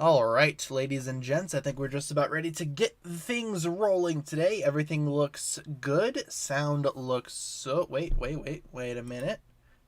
All right, ladies and gents, I think we're just about ready to get things rolling today. Everything looks good. Sound looks so... Wait a minute.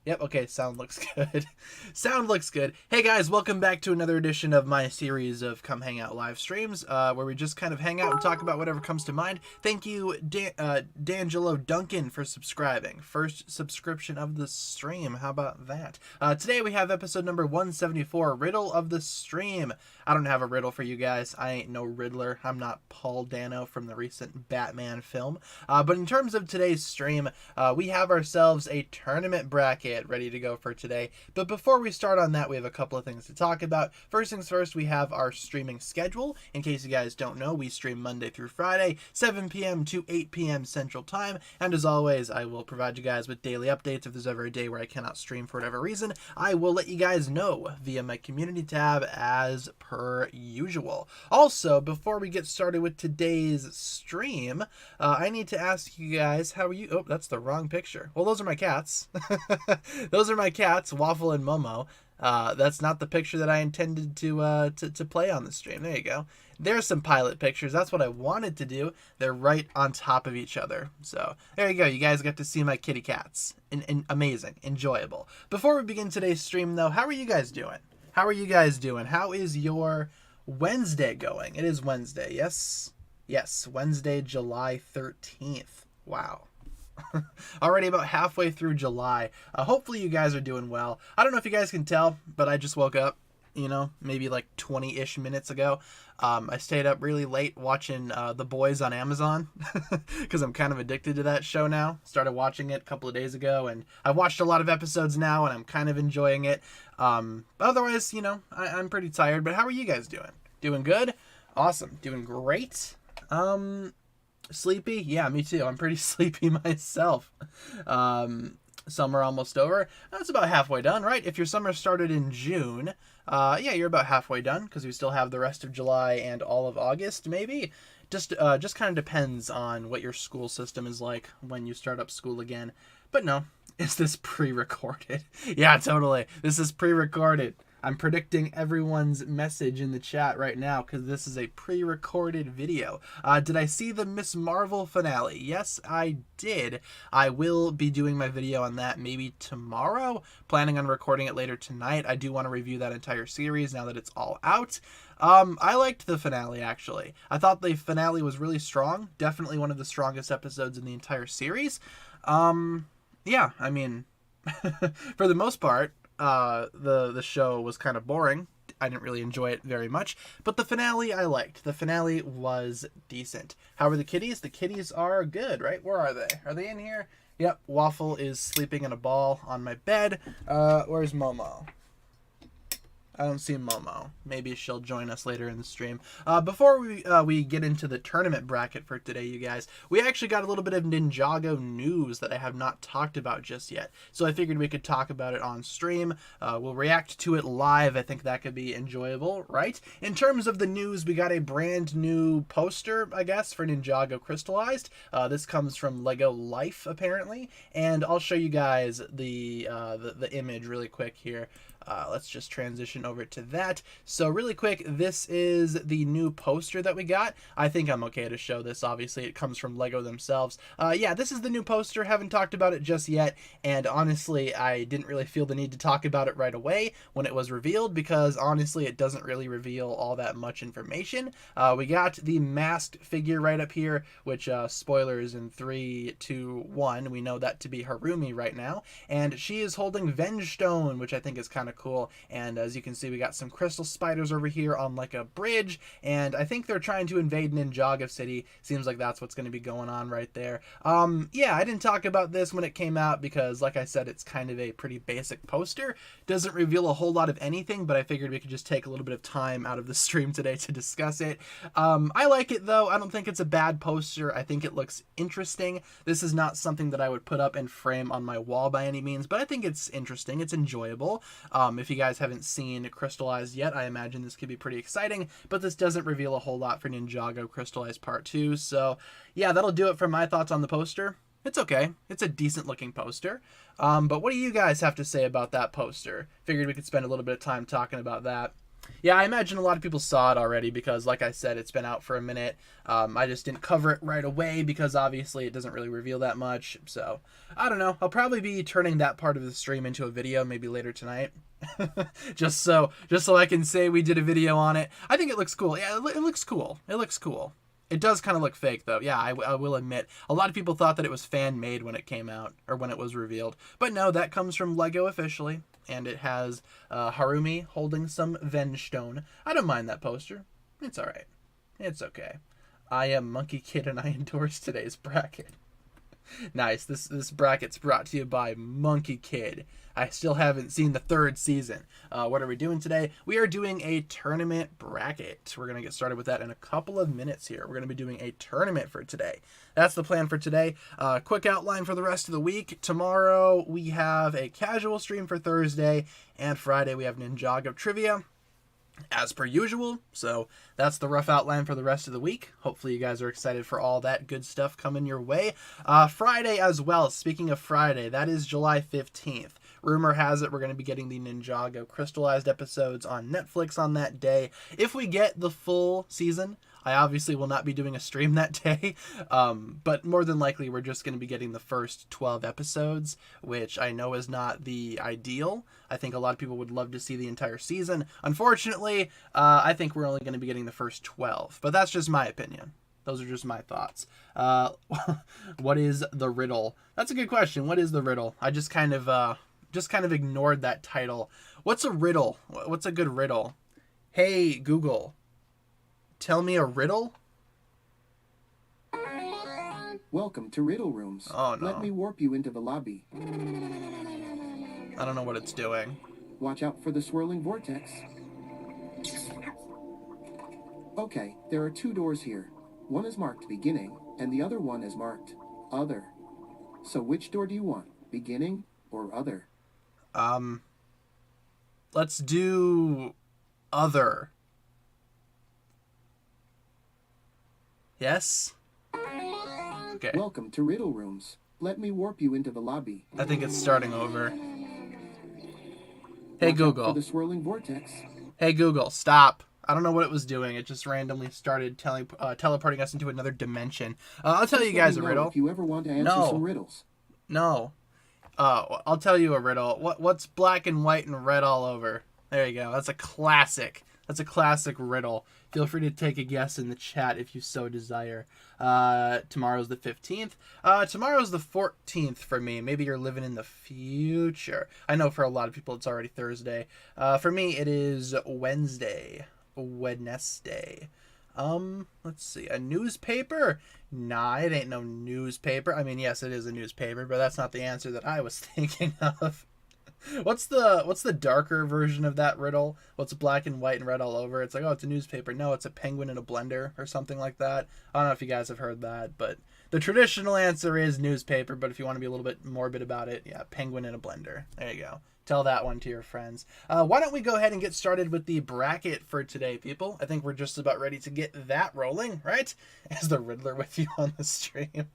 Yep, okay, sound looks good. Sound looks good. Hey guys, welcome back to another edition of my series of Come Hang Out live streams, where we just kind of hang out and talk about whatever comes to mind. Thank you, D'Angelo Duncan, for subscribing. First subscription of the stream. How about that? Today we have episode number 174, Riddle of the Stream. I don't have a riddle for you guys. I ain't no Riddler. I'm not Paul Dano from the recent Batman film. But in terms of today's stream, we have ourselves a tournament bracket ready to go for today. But before we start on that, we have a couple of things to talk about. First things first, we have our streaming schedule. In case you guys don't know, we stream Monday through Friday, 7 p.m. to 8 p.m. Central Time. And as always, I will provide you guys with daily updates. If there's ever a day where I cannot stream for whatever reason, I will let you guys know via my community tab as per usual. Also, before we get started with today's stream, I need to ask you guys, how are you? Oh, that's the wrong picture. Well, those are my cats. Those are my cats, Waffle and Momo. That's not the picture that I intended to play on the stream. There you go. There's some pilot pictures. That's what I wanted to do. They're right on top of each other. So there you go. You guys get to see my kitty cats. Amazing. Enjoyable. Before we begin today's stream, though, how are you guys doing? How are you guys doing? How is your Wednesday going? It is Wednesday. Yes. Yes. Wednesday, July 13th. Wow. Already about halfway through July. Hopefully you guys are doing well. I don't know if you guys can tell, but I just woke up, maybe like 20-ish minutes ago. I stayed up really late watching The Boys on Amazon because I'm kind of addicted to that show now. Started watching it a couple of days ago, and I've watched a lot of episodes now, and I'm kind of enjoying it. Otherwise, I'm pretty tired, but how are you guys doing? Doing good? Awesome. Doing great? Sleepy? Yeah, me too. I'm pretty sleepy myself. Summer almost over. That's about halfway done, right? If your summer started in June, yeah, you're about halfway done because we still have the rest of July and all of August, maybe. Just kind of depends on what your school system is like when you start up school again. But no, is this pre-recorded? Yeah, totally. This is pre-recorded. I'm predicting everyone's message in the chat right now because this is a pre-recorded video. Did I see the Miss Marvel finale? Yes, I did. I will be doing my video on that maybe tomorrow. Planning on recording it later tonight. I do want to review that entire series now that it's all out. I liked the finale, actually. I thought the finale was really strong. Definitely one of the strongest episodes in the entire series. Yeah, I mean, for the most part, the show was kind of boring. I didn't really enjoy it very much, but the finale I liked. The finale was decent. How are the kitties? The kitties are good, right? Where are they? Are they in here? Yep, Waffle is sleeping in a ball on my bed. Where's Momo? I don't see Momo. Maybe she'll join us later in the stream. Before we get into the tournament bracket for today, you guys, we actually got a little bit of Ninjago news that I have not talked about just yet. So I figured we could talk about it on stream. We'll react to it live. I think that could be enjoyable, right? In terms of the news, we got a brand new poster, I guess, for Ninjago Crystallized. This comes from Lego Life, apparently. And I'll show you guys the image really quick here. Let's just transition over to that. So really quick, this is the new poster that we got. I think I'm okay to show this. Obviously, it comes from Lego themselves. Yeah, this is the new poster. Haven't talked about it just yet. And honestly, I didn't really feel the need to talk about it right away when it was revealed because honestly, it doesn't really reveal all that much information. We got the masked figure right up here, which spoilers in 3, 2, 1. We know that to be Harumi right now. And she is holding Venge Stone, which I think is kind of cool. And as you can see, we got some crystal spiders over here on like a bridge, and I think they're trying to invade Ninjago City. Seems like that's what's going to be going on right there. Yeah, I didn't talk about this when it came out because, like I said, it's kind of a pretty basic poster. Doesn't reveal a whole lot of anything, but I figured we could just take a little bit of time out of the stream today to discuss it. I like it though. I don't think it's a bad poster. I think it looks interesting. This is not something that I would put up and frame on my wall by any means, but I think it's interesting. It's enjoyable. If you guys haven't seen Crystallized yet, I imagine this could be pretty exciting, but this doesn't reveal a whole lot for Ninjago Crystallized Part 2, so yeah, that'll do it for my thoughts on the poster. It's okay. It's a decent looking poster. But what do you guys have to say about that poster? Figured we could spend a little bit of time talking about that. Yeah, I imagine a lot of people saw it already because, like I said, it's been out for a minute. I just didn't cover it right away because obviously it doesn't really reveal that much. So, I don't know. I'll probably be turning that part of the stream into a video maybe later tonight. just so I can say we did a video on it. I think it looks cool. Yeah, it looks cool. It looks cool. It does kind of look fake, though. Yeah, I will admit. A lot of people thought that it was fan-made when it came out, or when it was revealed. But no, that comes from Lego officially, and it has Harumi holding some Venge Stone. I don't mind that poster. It's alright. It's okay. I am Monkey Kid, and I endorse today's bracket. Nice. This bracket's brought to you by Monkey Kid. I still haven't seen the 3rd season. What are we doing today? We are doing a tournament bracket. We're going to get started with that in a couple of minutes here. We're going to be doing a tournament for today. That's the plan for today. Quick outline for the rest of the week. Tomorrow we have a casual stream for Thursday, and Friday we have Ninjago trivia, as per usual. So that's the rough outline for the rest of the week. Hopefully you guys are excited for all that good stuff coming your way. Friday as well. Speaking of Friday, that is July 15th. Rumor has it we're going to be getting the Ninjago crystallized episodes on Netflix on that day. If we get the full season, I obviously will not be doing a stream that day, but more than likely we're just going to be getting the first 12 episodes, which I know is not the ideal. I think a lot of people would love to see the entire season. Unfortunately, I think we're only going to be getting the first 12, but that's just my opinion. Those are just my thoughts. What is the riddle? That's a good question. What is the riddle? I just kind of ignored that title. What's a riddle? What's a good riddle? Hey, Google, tell me a riddle? Welcome to Riddle Rooms. Oh, no. Let me warp you into the lobby. I don't know what it's doing. Watch out for the swirling vortex. Okay, there are 2 doors here. One is marked beginning, and the other one is marked other. So which door do you want? Beginning or other? Let's do other. Yes? Okay. Welcome to Riddle Rooms. Let me warp you into the lobby. I think it's starting over. Hey, Watch out Google. for the swirling vortex. Hey, Google, stop. I don't know what it was doing. It just randomly started teleporting us into another dimension. I'll tell you guys a riddle. If you ever want to answer some riddles. No. I'll tell you a riddle. What's black and white and red all over? There you go. That's a classic. That's a classic riddle. Feel free to take a guess in the chat if you so desire. Tomorrow's the 15th. Tomorrow's the 14th for me. Maybe you're living in the future. I know for a lot of people it's already Thursday. For me it is Wednesday. Let's see. A newspaper? Nah, it ain't no newspaper. I mean, yes, it is a newspaper, but that's not the answer that I was thinking of. What's the darker version of that riddle? What's black and white and red all over? It's like, oh, it's a newspaper. No, it's a penguin in a blender or something like that. I don't know if you guys have heard that, but the traditional answer is newspaper, but if you want to be a little bit morbid about it, yeah, penguin in a blender. There you go. Tell that one to your friends. Why don't we go ahead and get started with the bracket for today, people? I think we're just about ready to get that rolling, right? Is the Riddler with you on the stream?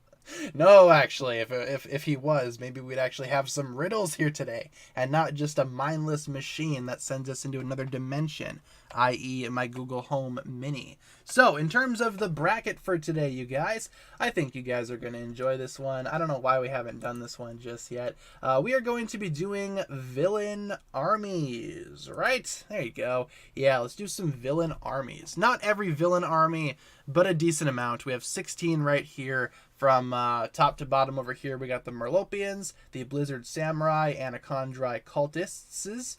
No, actually, if he was, maybe we'd actually have some riddles here today, and not just a mindless machine that sends us into another dimension, i.e. my Google Home Mini. So, in terms of the bracket for today, you guys, I think you guys are going to enjoy this one. I don't know why we haven't done this one just yet. We are going to be doing villain armies, right? There you go. Yeah, let's do some villain armies. Not every villain army, but a decent amount. We have 16 right here. From top to bottom over here, we got the Merlopians, the Blizzard Samurai, Anacondri Cultists,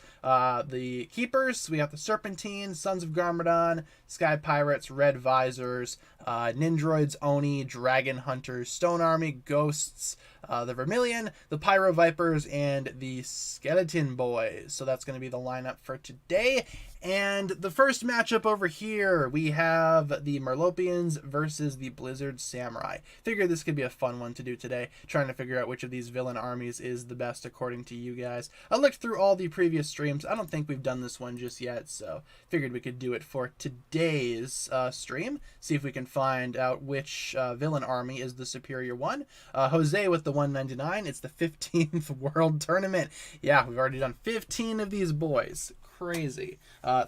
the Keepers, we got the Serpentine, Sons of Garmadon, Sky Pirates, Red Visors, Nindroids, Oni, Dragon Hunters, Stone Army, Ghosts, the Vermilion, the Pyro Vipers, and the Skeleton Boys. So that's going to be the lineup for today. And the first matchup over here, we have the Merlopians versus the Blizzard Samurai. Figure this could be a fun one to do today, trying to figure out which of these villain armies is the best according to you guys. I looked through all the previous streams. I don't think we've done this one just yet, so figured we could do it for today's stream. See if we can find out which villain army is the superior one. Jose with the 199. It's the 15th World Tournament. Yeah, we've already done 15 of these boys. crazy.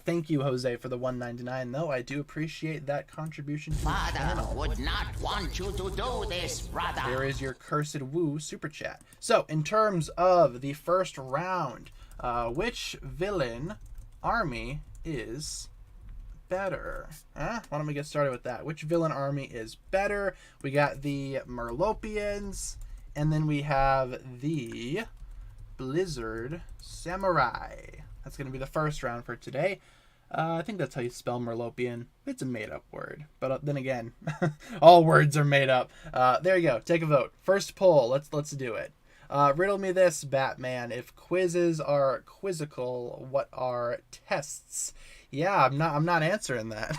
Thank you, Jose, for the $1.99, though. I do appreciate that contribution to the Father channel. would not want you to do this, brother. There is your cursed woo super chat. So, in terms of the first round, which villain army is better? Why don't we get started with that? Which villain army is better? We got the Merlopians, and then we have the Blizzard Samurai. That's going to be the first round for today. I think that's how you spell Merlopian. It's a made-up word, but then again, all words are made up. There you go. Take a vote. First poll. Let's do it. Riddle me this, Batman. If quizzes are quizzical, what are tests? Yeah, I'm not answering that.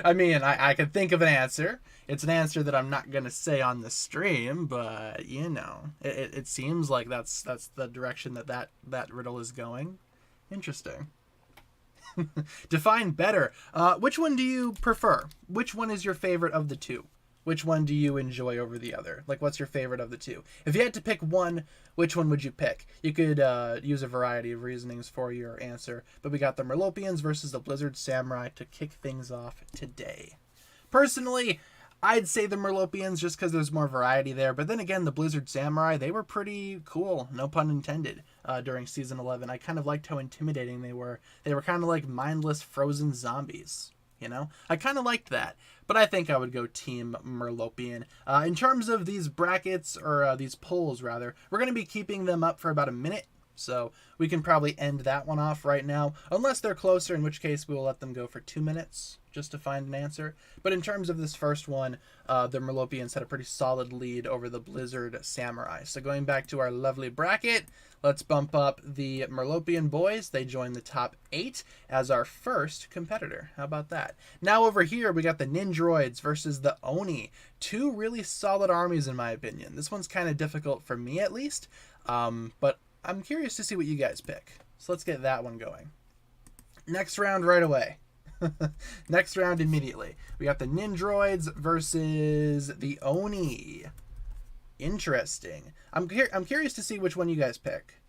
I mean, I could think of an answer. It's an answer that I'm not gonna say on the stream, but you know, it seems like that's the direction that riddle is going. Interesting. Define better. Which one do you prefer? Which one is your favorite of the two? Which one do you enjoy over the other? Like, what's your favorite of the two? If you had to pick one, which one would you pick? You could use a variety of reasonings for your answer, but we got the Merlopians versus the Blizzard Samurai to kick things off today. Personally, I'd say the Merlopians just because there's more variety there, but then again, the Blizzard Samurai, they were pretty cool, no pun intended, during Season 11. I kind of liked how intimidating they were. They were kind of like mindless frozen zombies. You know, I kind of liked that, but I think I would go Team Merlopian. In terms of these brackets, or these polls rather, we're going to be keeping them up for about a minute, so we can probably end that one off right now, unless they're closer, in which case we will let them go for 2 minutes just to find an answer. But in terms of this first one, the Merlopians had a pretty solid lead over the Blizzard Samurai. So going back to our lovely bracket, let's bump up the Merlopian boys. They join the top 8 as our first competitor. How about that? Now over here, we got the Ninjroids versus the Oni. Two really solid armies, in my opinion. This one's kind of difficult for me, at least. But I'm curious to see what you guys pick. So let's get that one going. Next round right away. Next round immediately. We got the Ninjroids versus the Oni. Interesting. I'm curious to see which one you guys pick.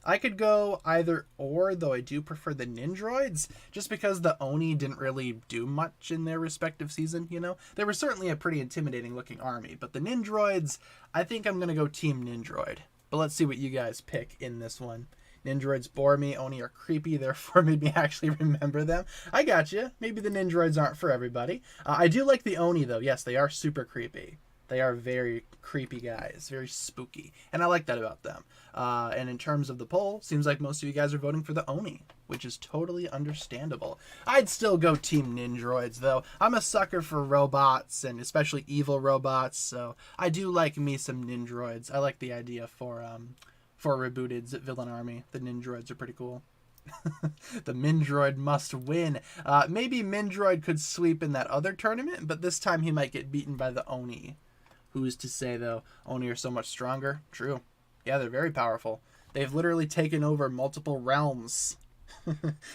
I could go either or, though I do prefer the Ninjroids, just because the Oni didn't really do much in their respective season, you know? They were certainly a pretty intimidating looking army, but the Ninjroids, I think I'm going to go Team Ninjroid. But let's see what you guys pick in this one. Ninjroids bore me, Oni are creepy, therefore made me actually remember them. I got you. Maybe the Ninjroids aren't for everybody. I do like the Oni, though. Yes, they are super creepy. They are very creepy guys, very spooky, and I like that about them. And in terms of the poll, seems like most of you guys are voting for the Oni, which is totally understandable. I'd still go Team Ninjroids, though. I'm a sucker for robots, and especially evil robots, so I do like me some Ninjroids. I like the idea for Rebooted's villain army. The Ninjroids are pretty cool. The Mindroid must win. Maybe Mindroid could sweep in that other tournament, but this time he might get beaten by the Oni. Who's to say, though? Oni are so much stronger. True. Yeah, they're very powerful. They've literally taken over multiple realms.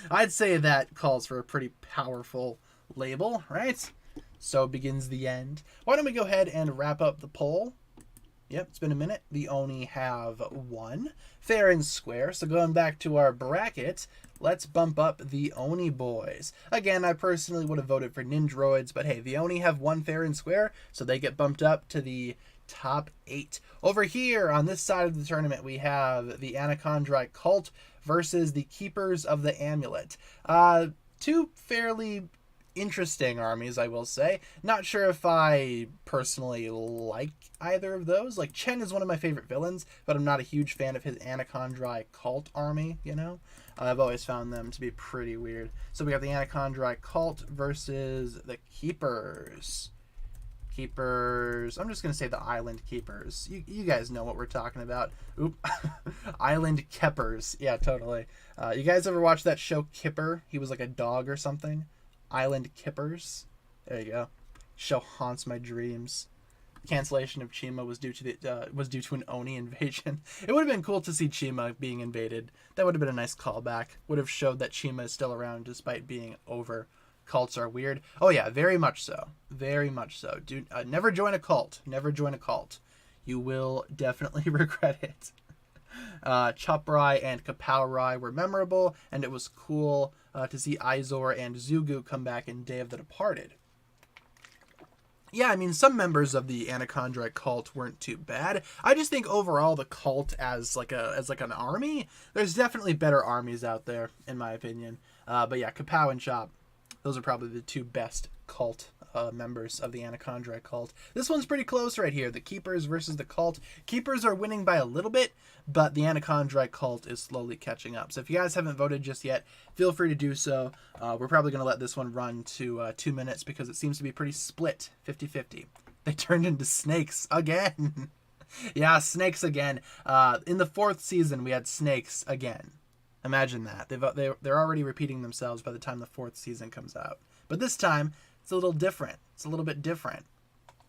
I'd say that calls for a pretty powerful label, right? So begins the end. Why don't we go ahead and wrap up the poll? Yep, it's been a minute. The Oni have won. Fair and square. So going back to our bracket, let's bump up the Oni boys. Again, I personally would have voted for Ninjroids, but hey, the Oni have won fair and square, so they get bumped up to the top 8. Over here, on this side of the tournament, we have the Anachondrite Cult versus the Keepers of the Amulet. Two fairly interesting armies, I will say. Not sure if I personally like either of those. Like, Chen is one of my favorite villains, but I'm not a huge fan of his Anachondrite Cult army, you know? I've always found them to be pretty weird. So we got the Anachondrite Cult versus the Keepers. Keepers. I'm just going to say the Island Keepers. You guys know what we're talking about. Oop. Island Keepers. Yeah, totally. You guys ever watch that show Kipper? He was like a dog or something. Island Kippers. There you go. Show haunts my dreams. Cancellation of Chima was due to an Oni invasion. It would have been cool to see Chima being invaded. That would have been a nice callback. Would have showed that Chima is still around despite being over. Cults are weird. Oh yeah, very much so. Very much so. Never join a cult. Never join a cult. You will definitely regret it. Choprai and Kapowrai were memorable, and it was cool to see Izor and Zugu come back in Day of the Departed. Yeah, I mean, some members of the Anachondrite cult weren't too bad. I just think overall the cult as like an army, there's definitely better armies out there, in my opinion. But yeah, Kapow and Chop, those are probably the two best cult members of the Anachondrite cult. This one's pretty close right here. The Keepers versus the cult. Keepers are winning by a little bit, but the Anachondrite cult is slowly catching up. So if you guys haven't voted just yet, feel free to do so. We're probably going to let this one run to 2 minutes because it seems to be pretty split, 50-50. They turned into snakes again. Yeah, snakes again. In the 4th season, we had snakes again. Imagine that. They're already repeating themselves by the time the 4th season comes out. But this time, it's a little different. It's a little bit different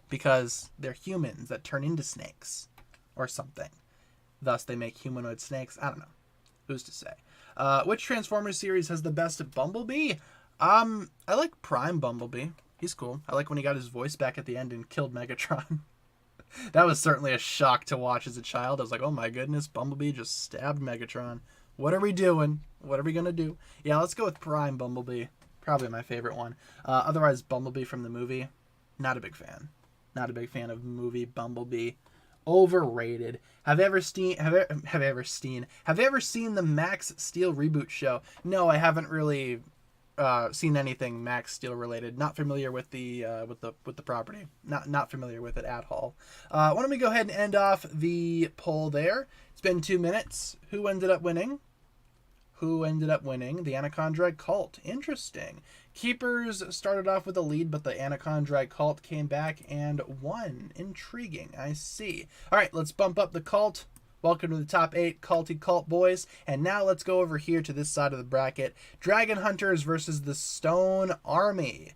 because they're humans that turn into snakes or something. Thus, they make humanoid snakes. I don't know. Who's to say? Which Transformers series has the best Bumblebee? I like Prime Bumblebee. He's cool. I like when he got his voice back at the end and killed Megatron. That was certainly a shock to watch as a child. I was like, oh my goodness, Bumblebee just stabbed Megatron. What are we doing? What are we going to do? Yeah, let's go with Prime Bumblebee. Probably my favorite one. Otherwise, Bumblebee from the movie, not a big fan. Not a big fan of movie Bumblebee. Overrated. Have you ever seen the Max Steel reboot show? No, I haven't really seen anything Max Steel related. Not familiar with the property. Not familiar with it at all. Why don't we go ahead and end off the poll there? It's been 2 minutes. Who ended up winning? The Anachondrite cult. Interesting. Keepers started off with a lead, but the Anachondrite cult came back and won. Intriguing. I see. All right, let's bump up the cult. Welcome to the top 8 culty cult boys. And now let's go over here to this side of the bracket. Dragon Hunters versus the Stone Army.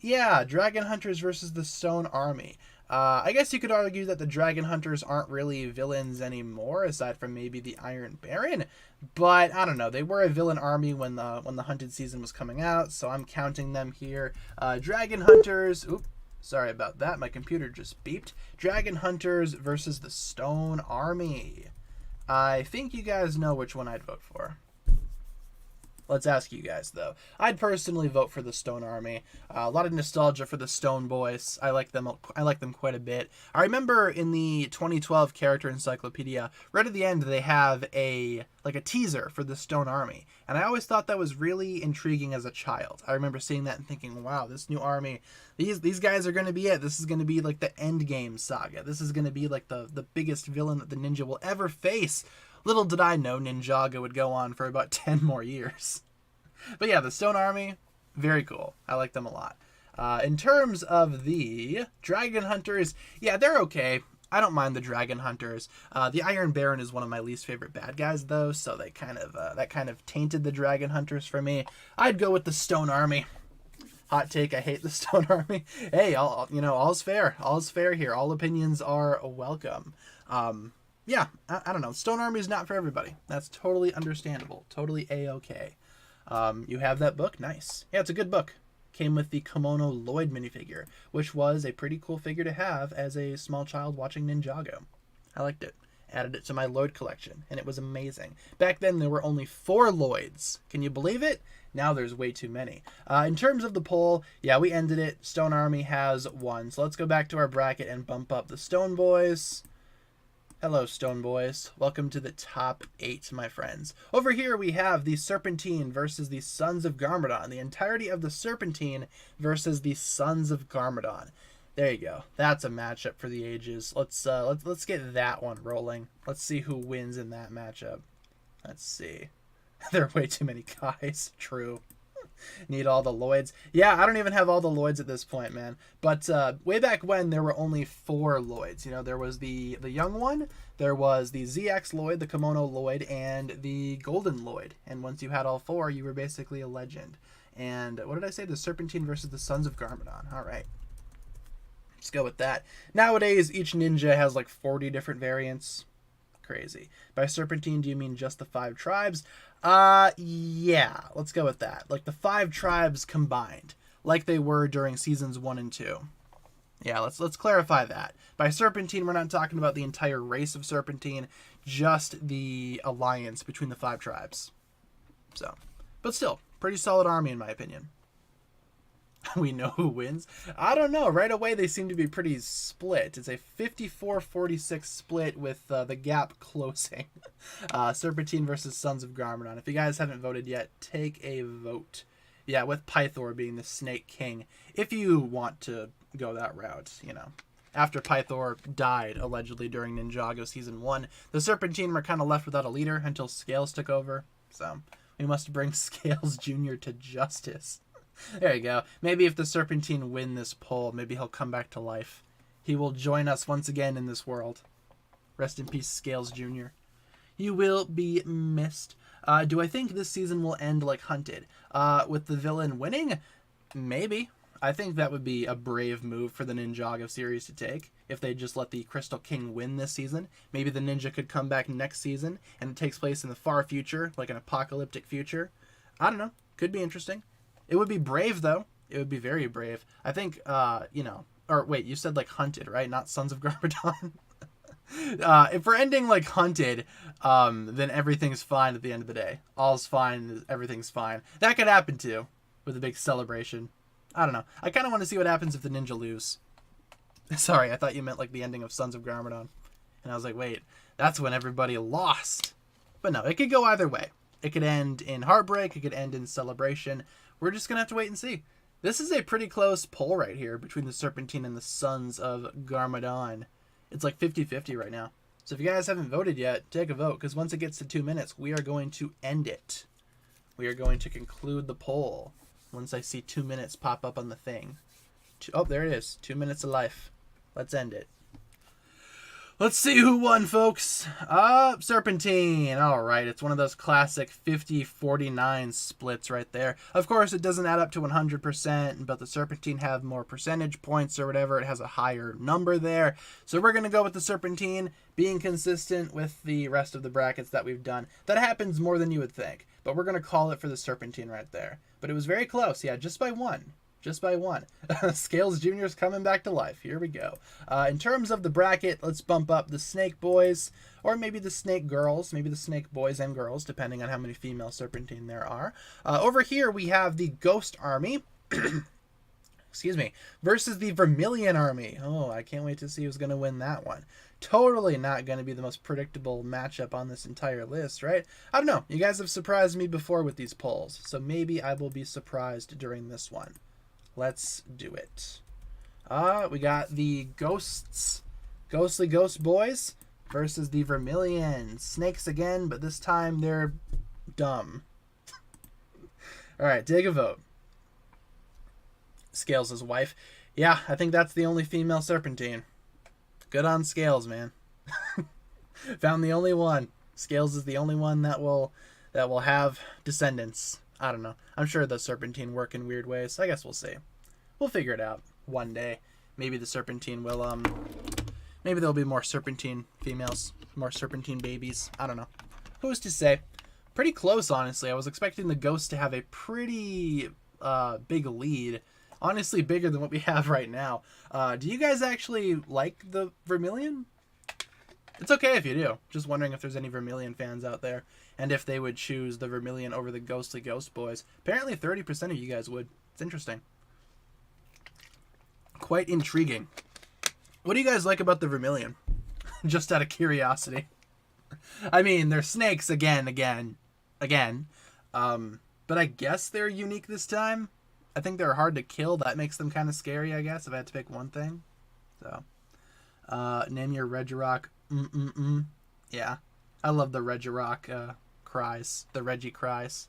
Yeah, Dragon Hunters versus the Stone Army. I guess you could argue that the Dragon Hunters aren't really villains anymore, aside from maybe the Iron Baron. But I don't know. They were a villain army when the Hunted season was coming out, so I'm counting them here. Dragon Hunters. Oop, sorry about that. My computer just beeped. Dragon Hunters versus the Stone Army. I think you guys know which one I'd vote for. Let's ask you guys, though. I'd personally vote for the Stone Army. A lot of nostalgia for the Stone Boys. I like them quite a bit. I remember in the 2012 character encyclopedia, right at the end, they have a teaser for the Stone Army. And I always thought that was really intriguing as a child. I remember seeing that and thinking, wow, this new army, these guys are going to be it. This is going to be like the Endgame saga. This is going to be like the biggest villain that the ninja will ever face. Little did I know Ninjago would go on for about 10 more years. But yeah, the Stone Army, very cool. I like them a lot. In terms of the Dragon Hunters, yeah, they're okay. I don't mind the Dragon Hunters. The Iron Baron is one of my least favorite bad guys, though, so that kind of tainted the Dragon Hunters for me. I'd go with the Stone Army. Hot take, I hate the Stone Army. Hey, all's fair. All's fair here. All opinions are welcome. Yeah, I don't know. Stone Army is not for everybody. That's totally understandable. Totally A-okay. You have that book? Nice. Yeah, it's a good book. Came with the Kimono Lloyd minifigure, which was a pretty cool figure to have as a small child watching Ninjago. I liked it. Added it to my Lloyd collection, and it was amazing. Back then, there were only 4 Lloyds. Can you believe it? Now there's way too many. In terms of the poll, yeah, we ended it. Stone Army has won. So let's go back to our bracket and bump up the Stone Boys. Hello, Stone Boys. Welcome to the top 8, my friends. Over here we have the Serpentine versus the Sons of Garmadon. The entirety of the Serpentine versus the Sons of Garmadon. There you go. That's a matchup for the ages. Let's get that one rolling. Let's see who wins in that matchup. Let's see. There are way too many guys. True. Need all the Lloyds. Yeah, I don't even have all the Lloyds at this point, man. But way back when, there were only 4 Lloyds. You know, there was the young one, there was the ZX Lloyd, the Kimono Lloyd, and the Golden Lloyd. And once you had all 4, you were basically a legend. And what did I say? The Serpentine versus the Sons of Garmadon. All right. Let's go with that. Nowadays, each ninja has like 40 different variants. Crazy. By Serpentine, do you mean just the 5 tribes? Yeah, let's go with that. Like the 5 tribes combined, like they were during seasons 1 and 2. Yeah, let's clarify that. By Serpentine, we're not talking about the entire race of Serpentine, just the alliance between the 5 tribes. So, but still, pretty solid army in my opinion. We know who wins. I don't know. Right away, they seem to be pretty split. It's a 54-46 split with the gap closing. Serpentine versus Sons of Garmadon. If you guys haven't voted yet, take a vote. Yeah, with Pythor being the Snake King. If you want to go that route, you know. After Pythor died, allegedly, during Ninjago Season 1, the Serpentine were kind of left without a leader until Scales took over. So, we must bring Scales Jr. to justice. There you go. Maybe if the Serpentine win this poll, maybe he'll come back to life. He will join us once again in this world. Rest in peace, Scales Jr. You will be missed. Do I think this season will end like Hunted? With the villain winning? Maybe. I think that would be a brave move for the Ninjago series to take. If they just let the Crystal King win this season. Maybe the ninja could come back next season and it takes place in the far future, like an apocalyptic future. I don't know. Could be interesting. It would be brave, though. It would be very brave. I think, you know... Or, wait, you said, like, Hunted, right? Not Sons of Garmadon? If we're ending, like, Hunted, then everything's fine at the end of the day. All's fine. Everything's fine. That could happen, too, with a big celebration. I don't know. I kind of want to see what happens if the ninja lose. Sorry, I thought you meant, like, the ending of Sons of Garmadon. And I was like, wait, that's when everybody lost. But no, it could go either way. It could end in heartbreak. It could end in celebration. We're just going to have to wait and see. This is a pretty close poll right here between the Serpentine and the Sons of Garmadon. It's like 50-50 right now. So if you guys haven't voted yet, take a vote, because once it gets to 2 minutes, we are going to end it. We are going to conclude the poll once I see 2 minutes pop up on the thing. Oh, there it is. 2 minutes of life. Let's end it. Let's see who won, folks. Serpentine. All right, it's one of those classic 50-49 splits right there. Of course, it doesn't add up to 100%, but the Serpentine have more percentage points or whatever. It has a higher number there. So we're going to go with the Serpentine, being consistent with the rest of the brackets that we've done. That happens more than you would think, but we're going to call it for the Serpentine right there. But it was very close, yeah, just by one. Just by one. Scales Jr. is coming back to life. Here we go. In terms of the bracket, let's bump up the Snake Boys, or maybe the Snake Girls, maybe the Snake Boys and Girls, depending on how many female Serpentine there are. Over here, we have the Ghost Army, excuse me, versus the Vermilion Army. Oh, I can't wait to see who's going to win that one. Totally not going to be the most predictable matchup on this entire list, right? I don't know. You guys have surprised me before with these polls, so maybe I will be surprised during this one. Let's do it. We got the Ghosts, Ghostly Ghost Boys versus the Vermilion. Snakes again, but this time they're dumb. All right, take a vote. Scales' wife. Yeah, I think that's the only female Serpentine. Good on Scales, man. Found the only one. Scales is the only one that will have descendants. I don't know. I'm sure the Serpentine work in weird ways. I guess we'll see. We'll figure it out one day. Maybe the Serpentine will, maybe there'll be more Serpentine females, more Serpentine babies. I don't know. Who's to say? Pretty close, honestly. I was expecting the Ghosts to have a pretty big lead. Honestly, bigger than what we have right now. Do you guys actually like the Vermilion? It's okay if you do. Just wondering if there's any Vermilion fans out there. And if they would choose the Vermilion over the Ghostly Ghost Boys. Apparently 30% of you guys would. It's interesting. Quite intriguing. What do you guys like about the Vermilion? Just out of curiosity. I mean, they're snakes again. But I guess they're unique this time. I think they're hard to kill. That makes them kind of scary, I guess, if I had to pick one thing. So, name your Regirock. Yeah. I love the Regirock cries. The Reggie cries.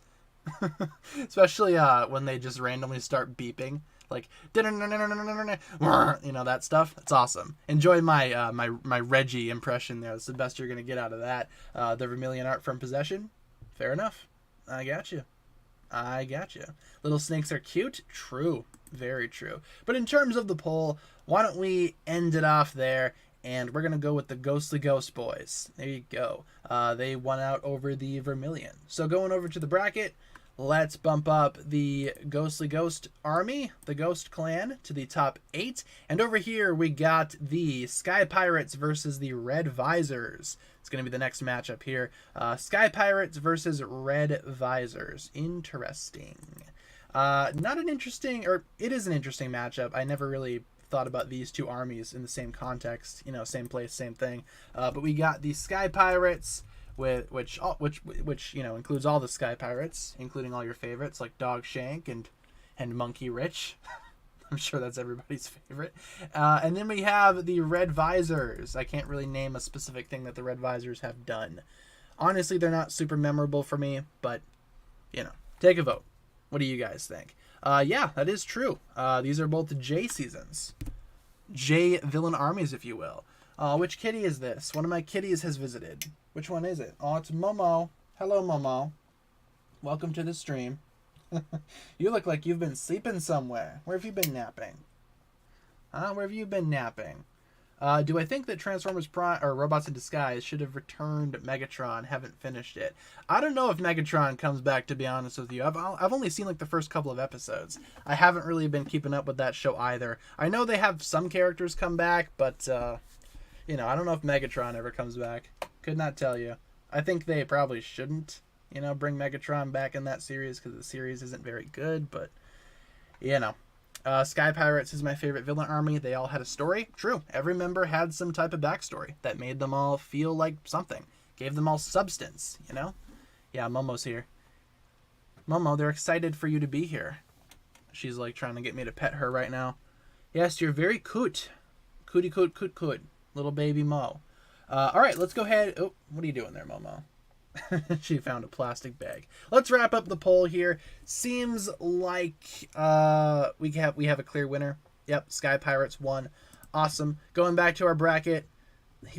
Especially when they just randomly start beeping. Like, you know, that stuff. It's awesome. Enjoy my my Reggie impression there. That's the best you're going to get out of that. The Vermilion art from Possession. Fair enough. I got you. Little snakes are cute. True. Very true. But in terms of the poll, why don't we end it off there? And we're going to go with the Ghostly Ghost Boys. There you go. They won out over the Vermilion. So going over to the bracket, Let's bump up the Ghostly Ghost Army, the Ghost Clan, to the top 8. And over here we got the Sky Pirates versus the Red Visors. It's going to be the next matchup here. Sky Pirates versus Red Visors. Interesting. Not an interesting, or it is an interesting matchup. I never really thought about these two armies in the same context, you know, same place, same thing. But we got the Sky Pirates, which you know includes all the Sky Pirates, including all your favorites like Dog Shank and Monkey Rich. I'm sure that's everybody's favorite. And then we have the Red Visors. I can't really name a specific thing that the Red Visors have done. Honestly, they're not super memorable for me, but you know, take a vote. What do you guys think? Yeah, that is true. These are both J seasons. J villain armies, if you will. Which kitty is this? One of my kitties has visited. Which one is it? Oh, it's Momo. Hello, Momo. Welcome to the stream. You look like you've been sleeping somewhere. Where have you been napping? Where have you been napping? Do I think that Transformers Prime or Robots in Disguise should have returned Megatron? Haven't finished it. I don't know if Megatron comes back, to be honest with you. I've only seen like the first couple of episodes. I haven't really been keeping up with that show either. I know they have some characters come back, but you know, I don't know if Megatron ever comes back. Could not tell you. I think they probably shouldn't, you know, bring Megatron back in that series because the series isn't very good, but you know. Sky Pirates is my favorite villain army. They all had a story. True. Every member had some type of backstory that made them all feel like something. Gave them all substance, you know? Yeah, Momo's here. Momo, they're excited for you to be here. She's like trying to get me to pet her right now. Yes, you're very cute. Cootie coot coot coot. Little baby Mo. Alright, let's go ahead. Oh, what are you doing there, Momo? She found a plastic bag. Let's wrap up the poll here. Seems like we have a clear winner. Yep, Sky Pirates won. Awesome. Going back to our bracket.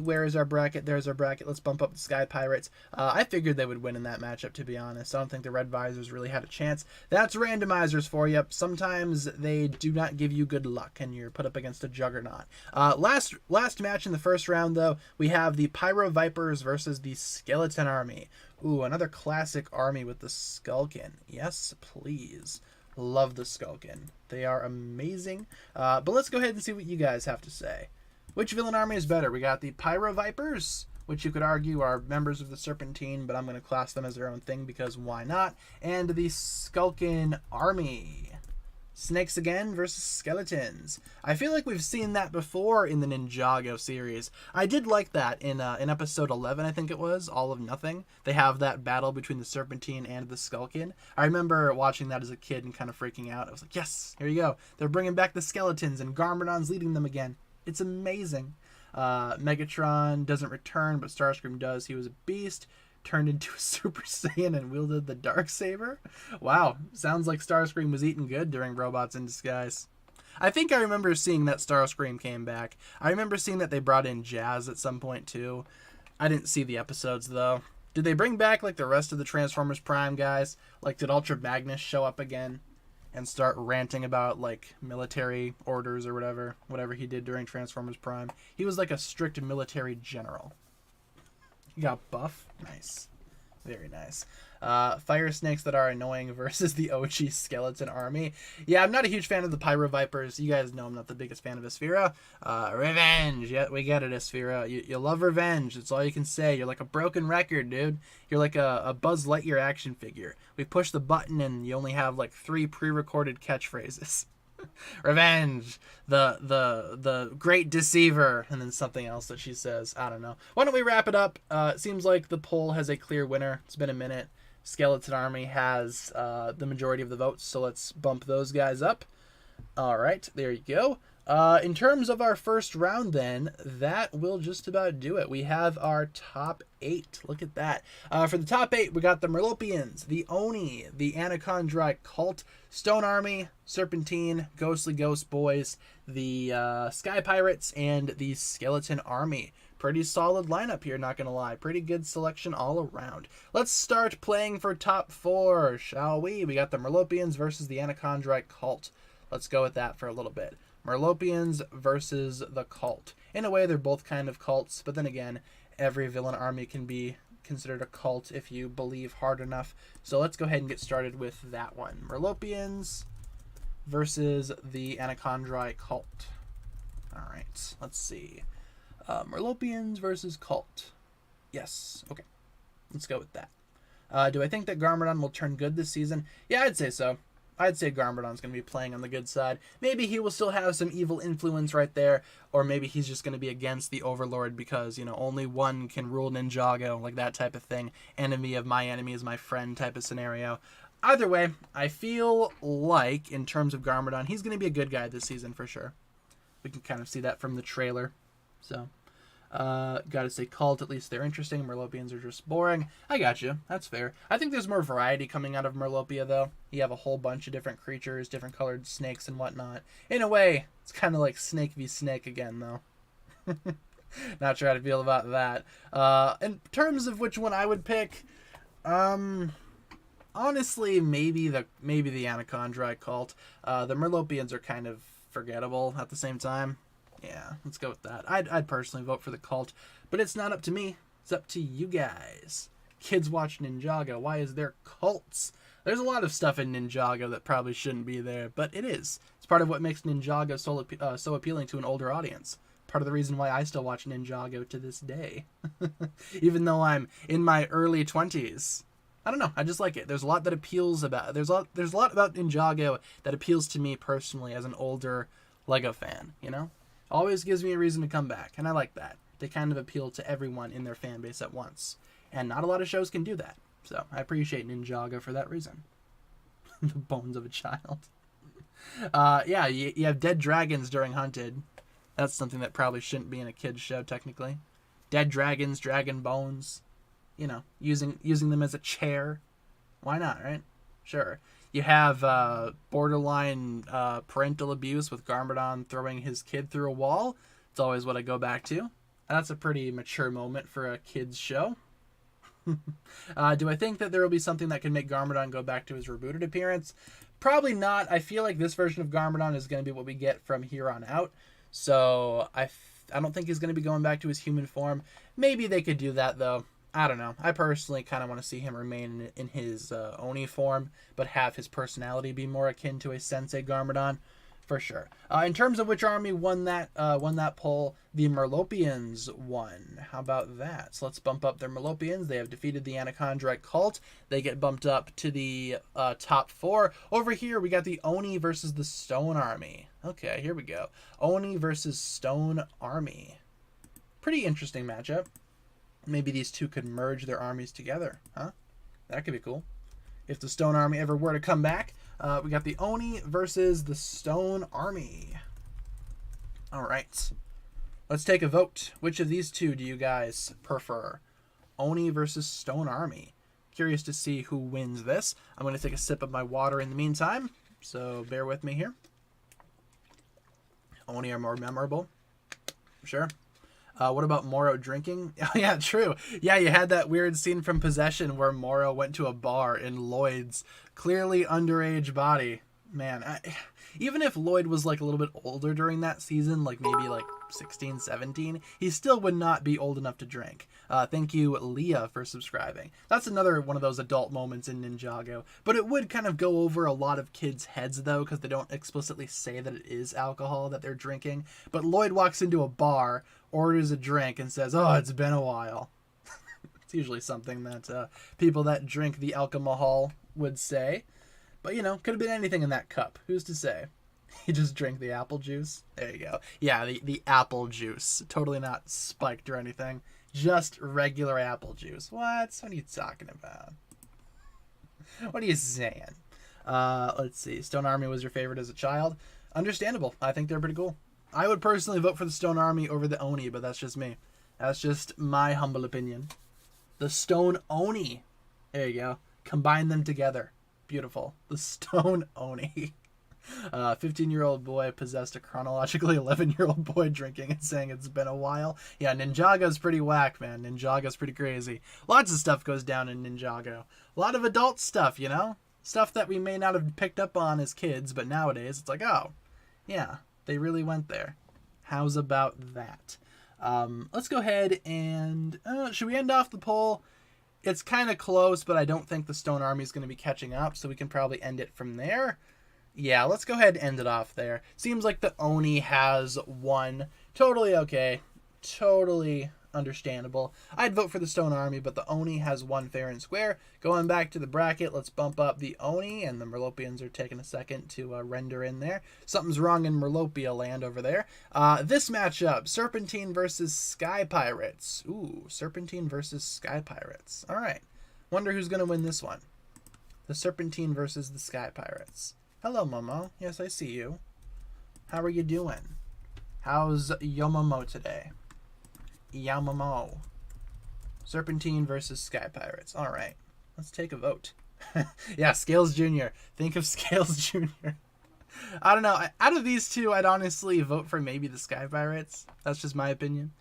Where is our bracket? There's our bracket. Let's bump up the Sky Pirates. I figured they would win in that matchup, to be honest. I don't think the Red Visors really had a chance. That's randomizers for you. Sometimes they do not give you good luck, and you're put up against a juggernaut. Last match in the first round, though, we have the Pyro Vipers versus the Skeleton Army. Ooh, another classic army with the Skulkin. Yes, please. Love the Skulkin. They are amazing. But let's go ahead and see what you guys have to say. Which villain army is better? We got the Pyro Vipers, which you could argue are members of the Serpentine, but I'm going to class them as their own thing because why not? And the Skulkin Army. Snakes again versus skeletons. I feel like we've seen that before in the Ninjago series. I did like that in episode 11, I think it was, All of Nothing. They have that battle between the Serpentine and the Skulkin. I remember watching that as a kid and kind of freaking out. I was like, yes, here you go. They're bringing back the skeletons and Garmadon's leading them again. It's amazing. Megatron doesn't return, but Starscream does. He was a beast, turned into a Super Saiyan, and wielded the Darksaber. Wow, sounds like Starscream was eating good during Robots in Disguise. I think I remember seeing that Starscream came back. I remember seeing that they brought in Jazz at some point, too. I didn't see the episodes, though. Did they bring back, like, the rest of the Transformers Prime guys? Like, did Ultra Magnus show up again? And start ranting about, like, military orders or whatever he did during Transformers Prime. He was like a strict military general. He got buff. Nice. Very nice. Fire snakes that are annoying versus the OG skeleton army. Yeah, I'm not a huge fan of the Pyro Vipers. You guys know I'm not the biggest fan of Asphira. Revenge. Yeah, we get it, Asphira. You love revenge. That's all you can say. You're like a broken record, dude. You're like a Buzz Lightyear action figure. We push the button and you only have like 3 pre-recorded catchphrases. Revenge, the great deceiver, and then something else that she says. I don't know. Why don't we wrap it up? It seems like the poll has a clear winner. It's been a minute. Skeleton Army has the majority of the votes, so let's bump those guys up. All right, there you go. In terms of our first round, then, that will just about do it. We have our top 8. Look at that. For the top 8, we got the Merlopians, the Oni, the Anachondrite Cult, Stone Army, Serpentine, Ghostly Ghost Boys, the Sky Pirates, and the Skeleton Army. Pretty solid lineup here, not gonna lie. Pretty good selection all around. Let's start playing for top 4, shall we? We got the Merlopians versus the Anachondrite Cult. Let's go with that for a little bit. Merlopians versus the Cult. In a way, they're both kind of cults, but then again, every villain army can be considered a cult if you believe hard enough. So let's go ahead and get started with that one. Merlopians versus the Anachondri cult. All right, let's see. Merlopians versus cult. Yes, okay. Let's go with that. Do I think that Garmadon will turn good this season? Yeah, I'd say so. I'd say Garmadon's going to be playing on the good side. Maybe he will still have some evil influence right there, or maybe he's just going to be against the Overlord because, you know, only one can rule Ninjago, like that type of thing. Enemy of my enemy is my friend type of scenario. Either way, I feel like, in terms of Garmadon, he's going to be a good guy this season for sure. We can kind of see that from the trailer. So, gotta say cult, at least they're interesting. Merlopians are just boring. I got you. That's fair. I think there's more variety coming out of Merlopia, though. You have a whole bunch of different creatures, different colored snakes and whatnot. In a way, it's kind of like Snake v. Snake again, though. Not sure how to feel about that. In terms of which one I would pick, honestly, maybe the Anachondri cult. The Merlopians are kind of forgettable at the same time. Yeah, let's go with that. I'd personally vote for the cult, but it's not up to me. It's up to you guys. Kids watch Ninjago. Why is there cults? There's a lot of stuff in Ninjago that probably shouldn't be there, but it is. It's part of what makes Ninjago so appealing to an older audience. Part of the reason why I still watch Ninjago to this day. Even though I'm in my early 20s. I don't know. I just like it. There's a lot that appeals about. There's a lot about Ninjago that appeals to me personally as an older Lego fan, you know? Always gives me a reason to come back, and I like that. They kind of appeal to everyone in their fan base at once, and not a lot of shows can do that. So I appreciate Ninjago for that reason. The bones of a child. Yeah, you have dead dragons during Hunted. That's something that probably shouldn't be in a kid's show, technically. Dead dragons, dragon bones. You know, using them as a chair. Why not, right? Sure. You have borderline parental abuse with Garmadon throwing his kid through a wall. It's always what I go back to. That's a pretty mature moment for a kid's show. Do I think that there will be something that can make Garmadon go back to his rebooted appearance? Probably not. I feel like this version of Garmadon is going to be what we get from here on out. So I don't think he's going to be going back to his human form. Maybe they could do that, though. I don't know. I personally kind of want to see him remain in his Oni form, but have his personality be more akin to a Sensei Garmadon, for sure. In terms of which army won that poll, the Merlopians won. How about that? So let's bump up their Merlopians. They have defeated the Anachondri cult. They get bumped up to the top 4. Over here, we got the Oni versus the Stone Army. Okay, here we go. Oni versus Stone Army. Pretty interesting matchup. Maybe these two could merge their armies together, huh? That could be cool. If the Stone Army ever were to come back, we got the Oni versus the Stone Army. All right. Let's take a vote. Which of these two do you guys prefer? Oni versus Stone Army. Curious to see who wins this. I'm going to take a sip of my water in the meantime, so bear with me here. Oni are more memorable. Sure. What about Moro drinking? Oh, yeah, true. Yeah, you had that weird scene from Possession where Moro went to a bar in Lloyd's clearly underage body. Man, even if Lloyd was like a little bit older during that season, like maybe like 16, 17, he still would not be old enough to drink. Thank you, Leah, for subscribing. That's another one of those adult moments in Ninjago. But it would kind of go over a lot of kids' heads, though, because they don't explicitly say that it is alcohol that they're drinking. But Lloyd walks into a bar, orders a drink, and says, "Oh, it's been a while." It's usually something that people that drink the alcohol would say. But, you know, could have been anything in that cup. Who's to say? He just drank the apple juice. There you go. Yeah, the apple juice. Totally not spiked or anything. Just regular apple juice. What? What are you talking about? What are you saying? Let's see. Stone Army was your favorite as a child. Understandable. I think they're pretty cool. I would personally vote for the Stone Army over the Oni, but that's just me. That's just my humble opinion. The Stone Oni. There you go. Combine them together. Beautiful. The Stone Oni. 15-year-old boy possessed a chronologically 11-year-old boy drinking and saying it's been a while. Yeah, Ninjago's pretty whack, man. Ninjago's pretty crazy. Lots of stuff goes down in Ninjago. A lot of adult stuff, you know? Stuff that we may not have picked up on as kids, but nowadays it's like, oh, yeah, they really went there. How's about that? Let's go ahead and... should we end off the poll It's kind of close, but I don't think the Stone Army is going to be catching up, so we can probably end it from there. Yeah, let's go ahead and end it off there. Seems like the Oni has won. Totally okay. Totally understandable. I'd vote for the Stone Army, but the Oni has won fair and square. Going back to the bracket, let's bump up the Oni, and the Merlopians are taking a second to render in there. Something's wrong in Merlopia land over there. This matchup, Serpentine versus Sky Pirates. Ooh, Serpentine versus Sky Pirates. All right. Wonder who's going to win this one. The Serpentine versus the Sky Pirates. Hello, Momo. Yes, I see you. How are you doing? How's Yomomo today? Yamomo. Serpentine versus Sky Pirates. All right. Let's take a vote. Yeah, Scales Jr. Think of Scales Jr. I don't know. Out of these two, I'd honestly vote for maybe the Sky Pirates. That's just my opinion.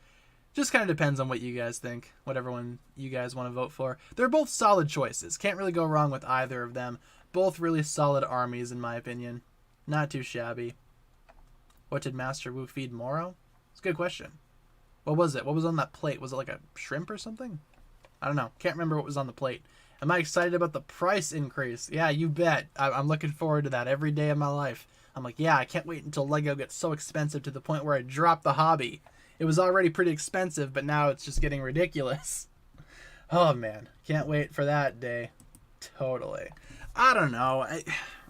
Just kind of depends on what you guys think. Whatever one you guys want to vote for. They're both solid choices. Can't really go wrong with either of them. Both really solid armies, in my opinion. Not too shabby. What did Master Wu feed Moro? It's a good question. What was it? What was on that plate? Was it like a shrimp or something? I don't know. Can't remember what was on the plate. Am I excited about the price increase? Yeah, you bet. I'm looking forward to that every day of my life. I'm like, yeah, I can't wait until Lego gets so expensive to the point where I drop the hobby. It was already pretty expensive, but now it's just getting ridiculous. Oh, man. Can't wait for that day. Totally. I don't know.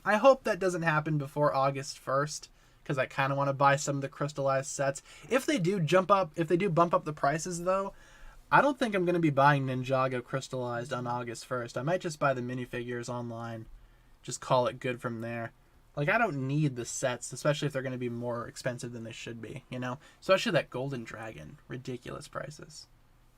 I hope that doesn't happen before August 1st. Because I kind of want to buy some of the crystallized sets. If they do bump up the prices though, I don't think I'm going to be buying Ninjago crystallized on August 1st. I might just buy the minifigures online. Just call it good from there. Like, I don't need the sets, especially if they're going to be more expensive than they should be, you know? Especially that Golden Dragon. Ridiculous prices.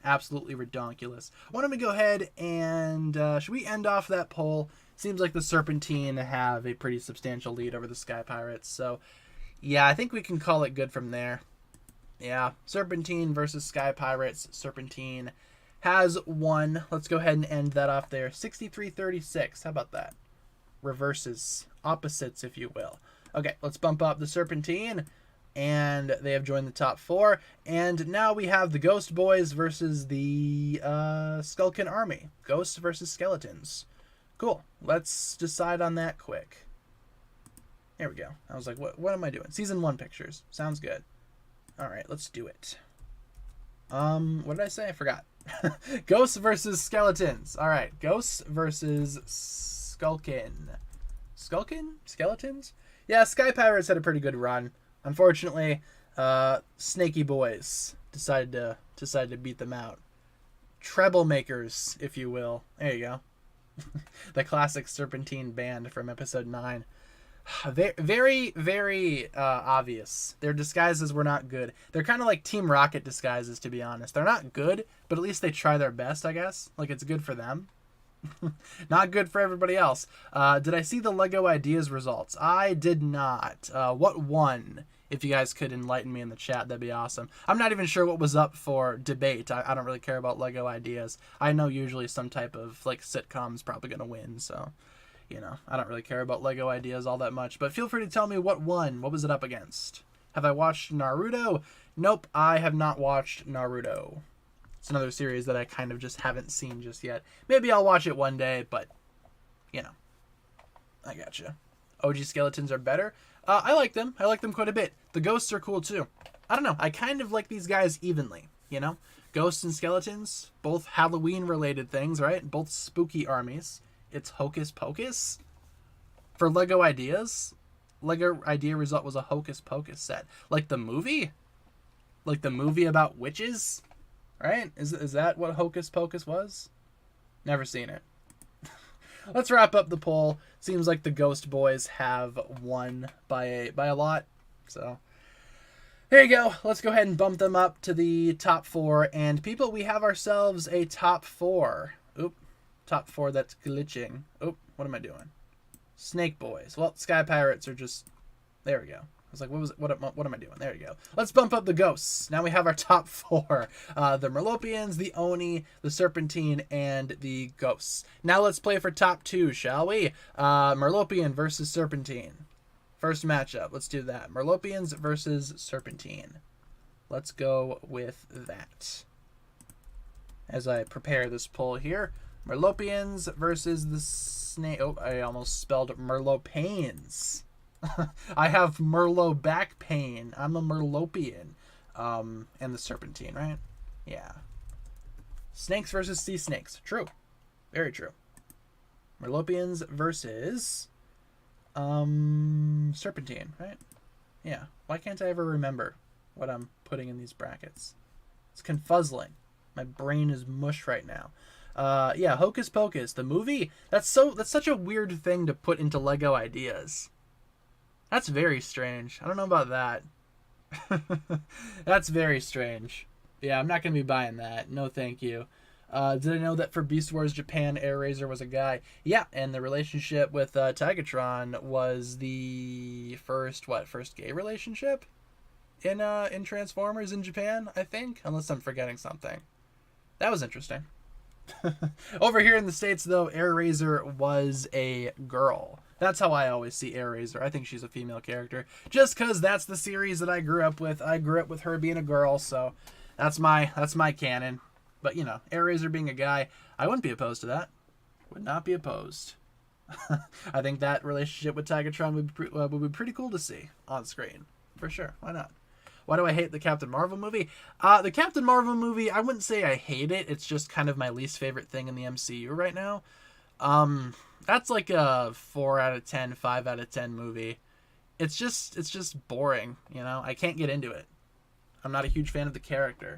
Absolutely redonkulous. Why don't we go ahead and, should we end off that poll? Seems like the Serpentine have a pretty substantial lead over the Sky Pirates, so yeah, I think we can call it good from there. Yeah, Serpentine versus Sky Pirates. Serpentine has won. Let's go ahead and end that off there. 63-36. How about that? Reverses. Opposites, if you will. Okay, let's bump up the Serpentine. And they have joined the top 4. And now we have the Ghost Boys versus the Skulkin Army. Ghosts versus Skeletons. Cool. Let's decide on that quick. There we go. I was like, what am I doing? Season 1 pictures. Sounds good. All right, let's do it. What did I say? I forgot. Ghosts versus Skeletons. All right, Ghosts versus Skulkin. Skulkin? Skeletons? Yeah, Sky Pirates had a pretty good run. Unfortunately, Snaky Boys decided to beat them out. Treble makers, if you will. There you go. The classic Serpentine band from episode 9. Very, very obvious. Their disguises were not good. They're kind of like Team Rocket disguises, to be honest. They're not good, but at least they try their best, I guess. Like, it's good for them. Not good for everybody else. Did I see the Lego Ideas results? I did not. What won? If you guys could enlighten me in the chat, that'd be awesome. I'm not even sure what was up for debate. I don't really care about Lego Ideas. I know usually some type of like sitcom's probably going to win, so you know, I don't really care about Lego Ideas all that much. But feel free to tell me what won. What was it up against? Have I watched Naruto? Nope, I have not watched Naruto. It's another series that I kind of just haven't seen just yet. Maybe I'll watch it one day, but you know, I gotcha. OG Skeletons are better. I like them. I like them quite a bit. The ghosts are cool too. I don't know. I kind of like these guys evenly, you know? Ghosts and skeletons, both Halloween related things, right? Both spooky armies. It's Hocus Pocus. For Lego Ideas, Lego Idea Result was a Hocus Pocus set. Like the movie? Like the movie about witches? Right? Is that what Hocus Pocus was? Never seen it. Let's wrap up the poll. Seems like the Ghost Boys have won by a lot. So there you go. Let's go ahead and bump them up to the top 4. And people, we have ourselves a top 4. Oop. Top 4 that's glitching. Oop. What am I doing? Snake Boys. Well, Sky Pirates are just... There we go. I was like, what am I doing? There you go. Let's bump up the Ghosts. Now we have our top 4. The Merlopians, the Oni, the Serpentine, and the Ghosts. Now let's play for top 2, shall we? Merlopian versus Serpentine. First matchup. Let's do that. Merlopians versus Serpentine. Let's go with that. as I prepare this poll here. Merlopians versus the snake. Oh, I almost spelled Merlopanes. I have Merlot back pain. I'm a Merlopian. And the serpentine, right? Yeah. Snakes versus sea snakes. True. Very true. Merlopians versus serpentine, right? Yeah. Why can't I ever remember what I'm putting in these brackets? It's confuzzling. My brain is mush right now. Yeah, Hocus Pocus, the movie. That's such a weird thing to put into Lego ideas. That's very strange. I don't know about that. That's very strange. Yeah, I'm not gonna be buying that. No, thank you. Did I know that for Beast Wars Japan, Airazor was a guy? Yeah, and the relationship with Tigatron was the first gay relationship in Transformers in Japan, I think, unless I'm forgetting something. That was interesting. Over here in the States, though, Airazor was a girl. That's how I always see Airazor. I think she's a female character, just because that's the series that I grew up with. I grew up with her being a girl, so that's my canon. But you know, Airazor being a guy, I wouldn't be opposed to that. Would not be opposed. I think that relationship with Tigatron would be pretty cool to see on screen, for sure. Why not? Why do I hate the Captain Marvel movie? The Captain Marvel movie, I wouldn't say I hate it. It's just kind of my least favorite thing in the MCU right now. That's like a 4 out of 10, 5 out of 10 movie. It's just boring, you know? I can't get into it. I'm not a huge fan of the character.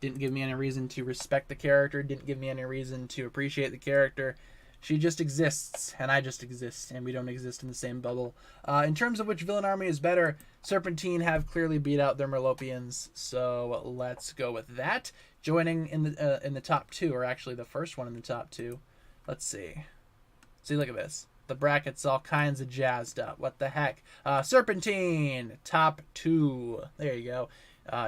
Didn't give me any reason to respect the character. Didn't give me any reason to appreciate the character. She just exists, and I just exist, and we don't exist in the same bubble. In terms of which villain army is better, Serpentine have clearly beat out their Merlopians, so let's go with that. Joining in the top 2, or actually the first one in the top 2. Let's see. See, look at this. The bracket's all kinds of jazzed up. What the heck? Serpentine, top 2. There you go.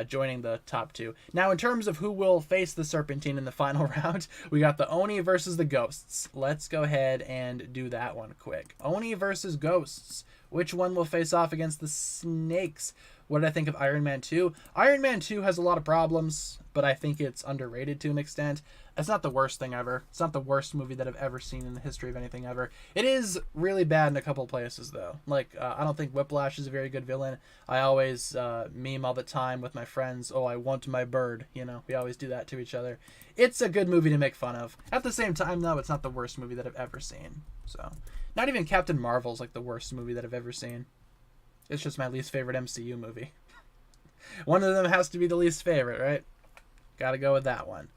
Joining the top 2. Now, in terms of who will face the Serpentine in the final round, we got the Oni versus the Ghosts. Let's go ahead and do that one quick. Oni versus Ghosts. Which one will face off against the Snakes? What did I think of Iron Man 2? Iron Man 2 has a lot of problems, but I think it's underrated to an extent. It's not the worst thing ever. It's not the worst movie that I've ever seen in the history of anything ever. It is really bad in a couple places, though. Like, I don't think Whiplash is a very good villain. I always meme all the time with my friends, oh, I want my bird. You know, we always do that to each other. It's a good movie to make fun of. At the same time, though, it's not the worst movie that I've ever seen. So, not even Captain Marvel's like the worst movie that I've ever seen. It's just my least favorite MCU movie. One of them has to be the least favorite, right? Gotta go with that one.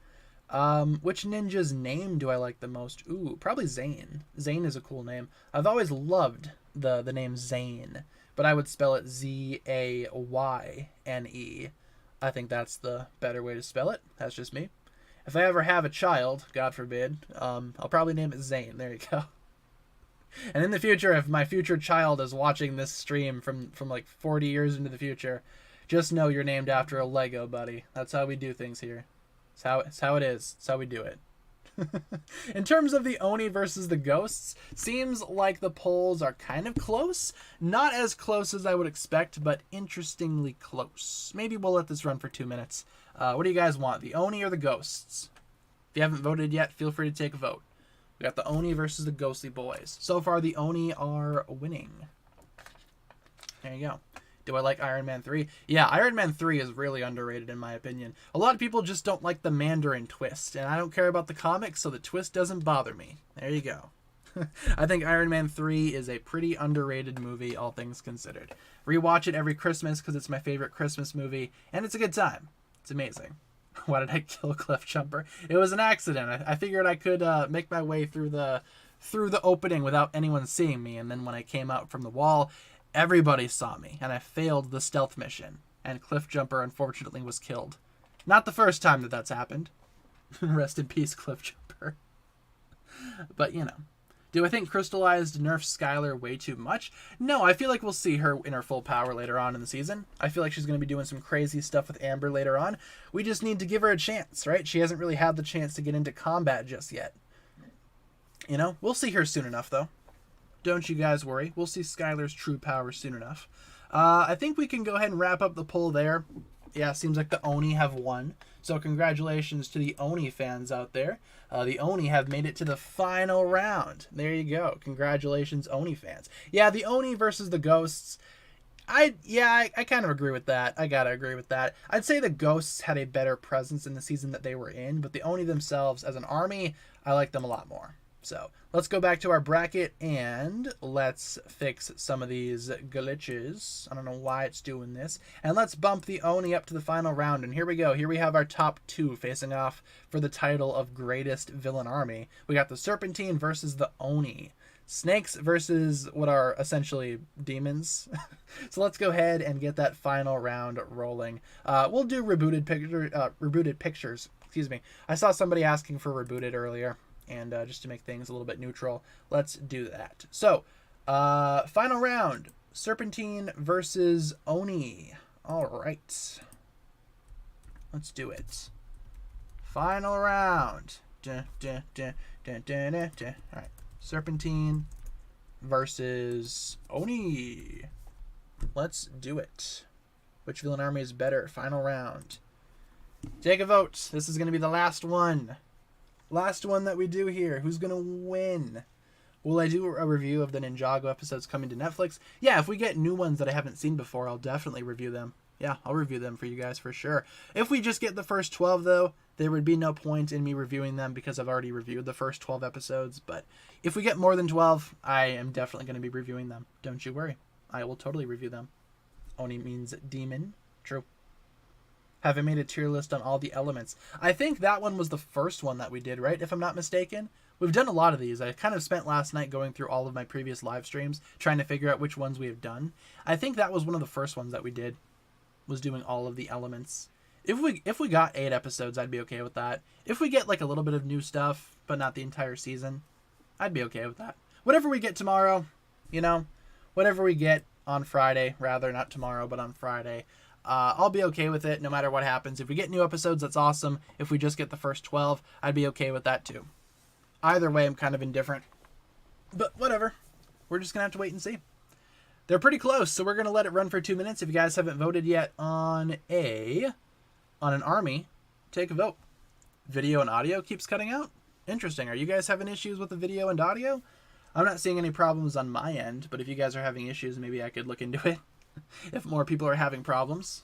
Which ninja's name do I like the most? Ooh, probably Zane. Zane is a cool name. I've always loved the name Zane, but I would spell it Zayne. I think that's the better way to spell it. That's just me. If I ever have a child, God forbid, I'll probably name it Zane. There you go. And in the future, if my future child is watching this stream from like 40 years into the future, just know you're named after a Lego, buddy. That's how we do things here. It's how it is. It's how we do it. In terms of the Oni versus the Ghosts, seems like the polls are kind of close. Not as close as I would expect, but interestingly close. Maybe we'll let this run for 2 minutes. What do you guys want, the Oni or the Ghosts? If you haven't voted yet, feel free to take a vote. We got the Oni versus the Ghostly Boys. So far, the Oni are winning. There you go. Do I like Iron Man 3? Yeah, Iron Man 3 is really underrated in my opinion. A lot of people just don't like the Mandarin twist, and I don't care about the comics, so the twist doesn't bother me. There you go. I think Iron Man 3 is a pretty underrated movie, all things considered. Rewatch it every Christmas because it's my favorite Christmas movie, and it's a good time. It's amazing. Why did I kill Cliff Jumper? It was an accident. I figured I could make my way through the opening without anyone seeing me, and then when I came out from the wall, everybody saw me, and I failed the stealth mission, and Cliff Jumper unfortunately was killed. Not the first time that that's happened. Rest in peace, Cliff Jumper. But, you know. Do I think Crystallized nerfs Skylar way too much? No, I feel like we'll see her in her full power later on in the season. I feel like she's going to be doing some crazy stuff with Amber later on. We just need to give her a chance, right? She hasn't really had the chance to get into combat just yet. You know, we'll see her soon enough, though. Don't you guys worry. We'll see Skylar's true power soon enough. I think we can go ahead and wrap up the poll there. Yeah, seems like the Oni have won. So congratulations to the Oni fans out there. The Oni have made it to the final round. There you go. Congratulations, Oni fans. Yeah, the Oni versus the Ghosts. I kind of agree with that. I gotta agree with that. I'd say the Ghosts had a better presence in the season that they were in, but the Oni themselves, as an army, I like them a lot more. So let's go back to our bracket and let's fix some of these glitches. I don't know why it's doing this. And let's bump the Oni up to the final round. And here we go. Here we have our top two facing off for the title of Greatest Villain Army. We got the Serpentine versus the Oni. Snakes versus what are essentially demons. So let's go ahead and get that final round rolling. We'll do rebooted pictures. Excuse me. I saw somebody asking for rebooted earlier. And just to make things a little bit neutral, let's do that. So, final round, Serpentine versus Oni. All right. Let's do it. Final round. All right. Serpentine versus Oni. Let's do it. Which villain army is better? Final round. Take a vote. This is going to be the last one. Last one that we do here. Who's going to win? Will I do a review of the Ninjago episodes coming to Netflix? Yeah, if we get new ones that I haven't seen before, I'll definitely review them. Yeah, I'll review them for you guys for sure. If we just get the first 12, though, there would be no point in me reviewing them because I've already reviewed the first 12 episodes. But if we get more than 12, I am definitely going to be reviewing them. Don't you worry. I will totally review them. Oni means demon. True. Haven't made a tier list on all the elements. I think that one was the first one that we did, right? If I'm not mistaken. We've done a lot of these. I kind of spent last night going through all of my previous live streams, trying to figure out which ones we have done. I think that was one of the first ones that we did, was doing all of the elements. If we got 8 episodes, I'd be okay with that. If we get like a little bit of new stuff, but not the entire season, I'd be okay with that. Whatever we get tomorrow, you know, whatever we get on Friday, rather, not tomorrow, but on Friday, I'll be okay with it no matter what happens. If we get new episodes, that's awesome. If we just get the first 12, I'd be okay with that too. Either way, I'm kind of indifferent. But whatever. We're just going to have to wait and see. They're pretty close, so we're going to let it run for 2 minutes. If you guys haven't voted yet on an army, take a vote. Video and audio keeps cutting out? Interesting. Are you guys having issues with the video and audio? I'm not seeing any problems on my end, but if you guys are having issues, maybe I could look into it. If more people are having problems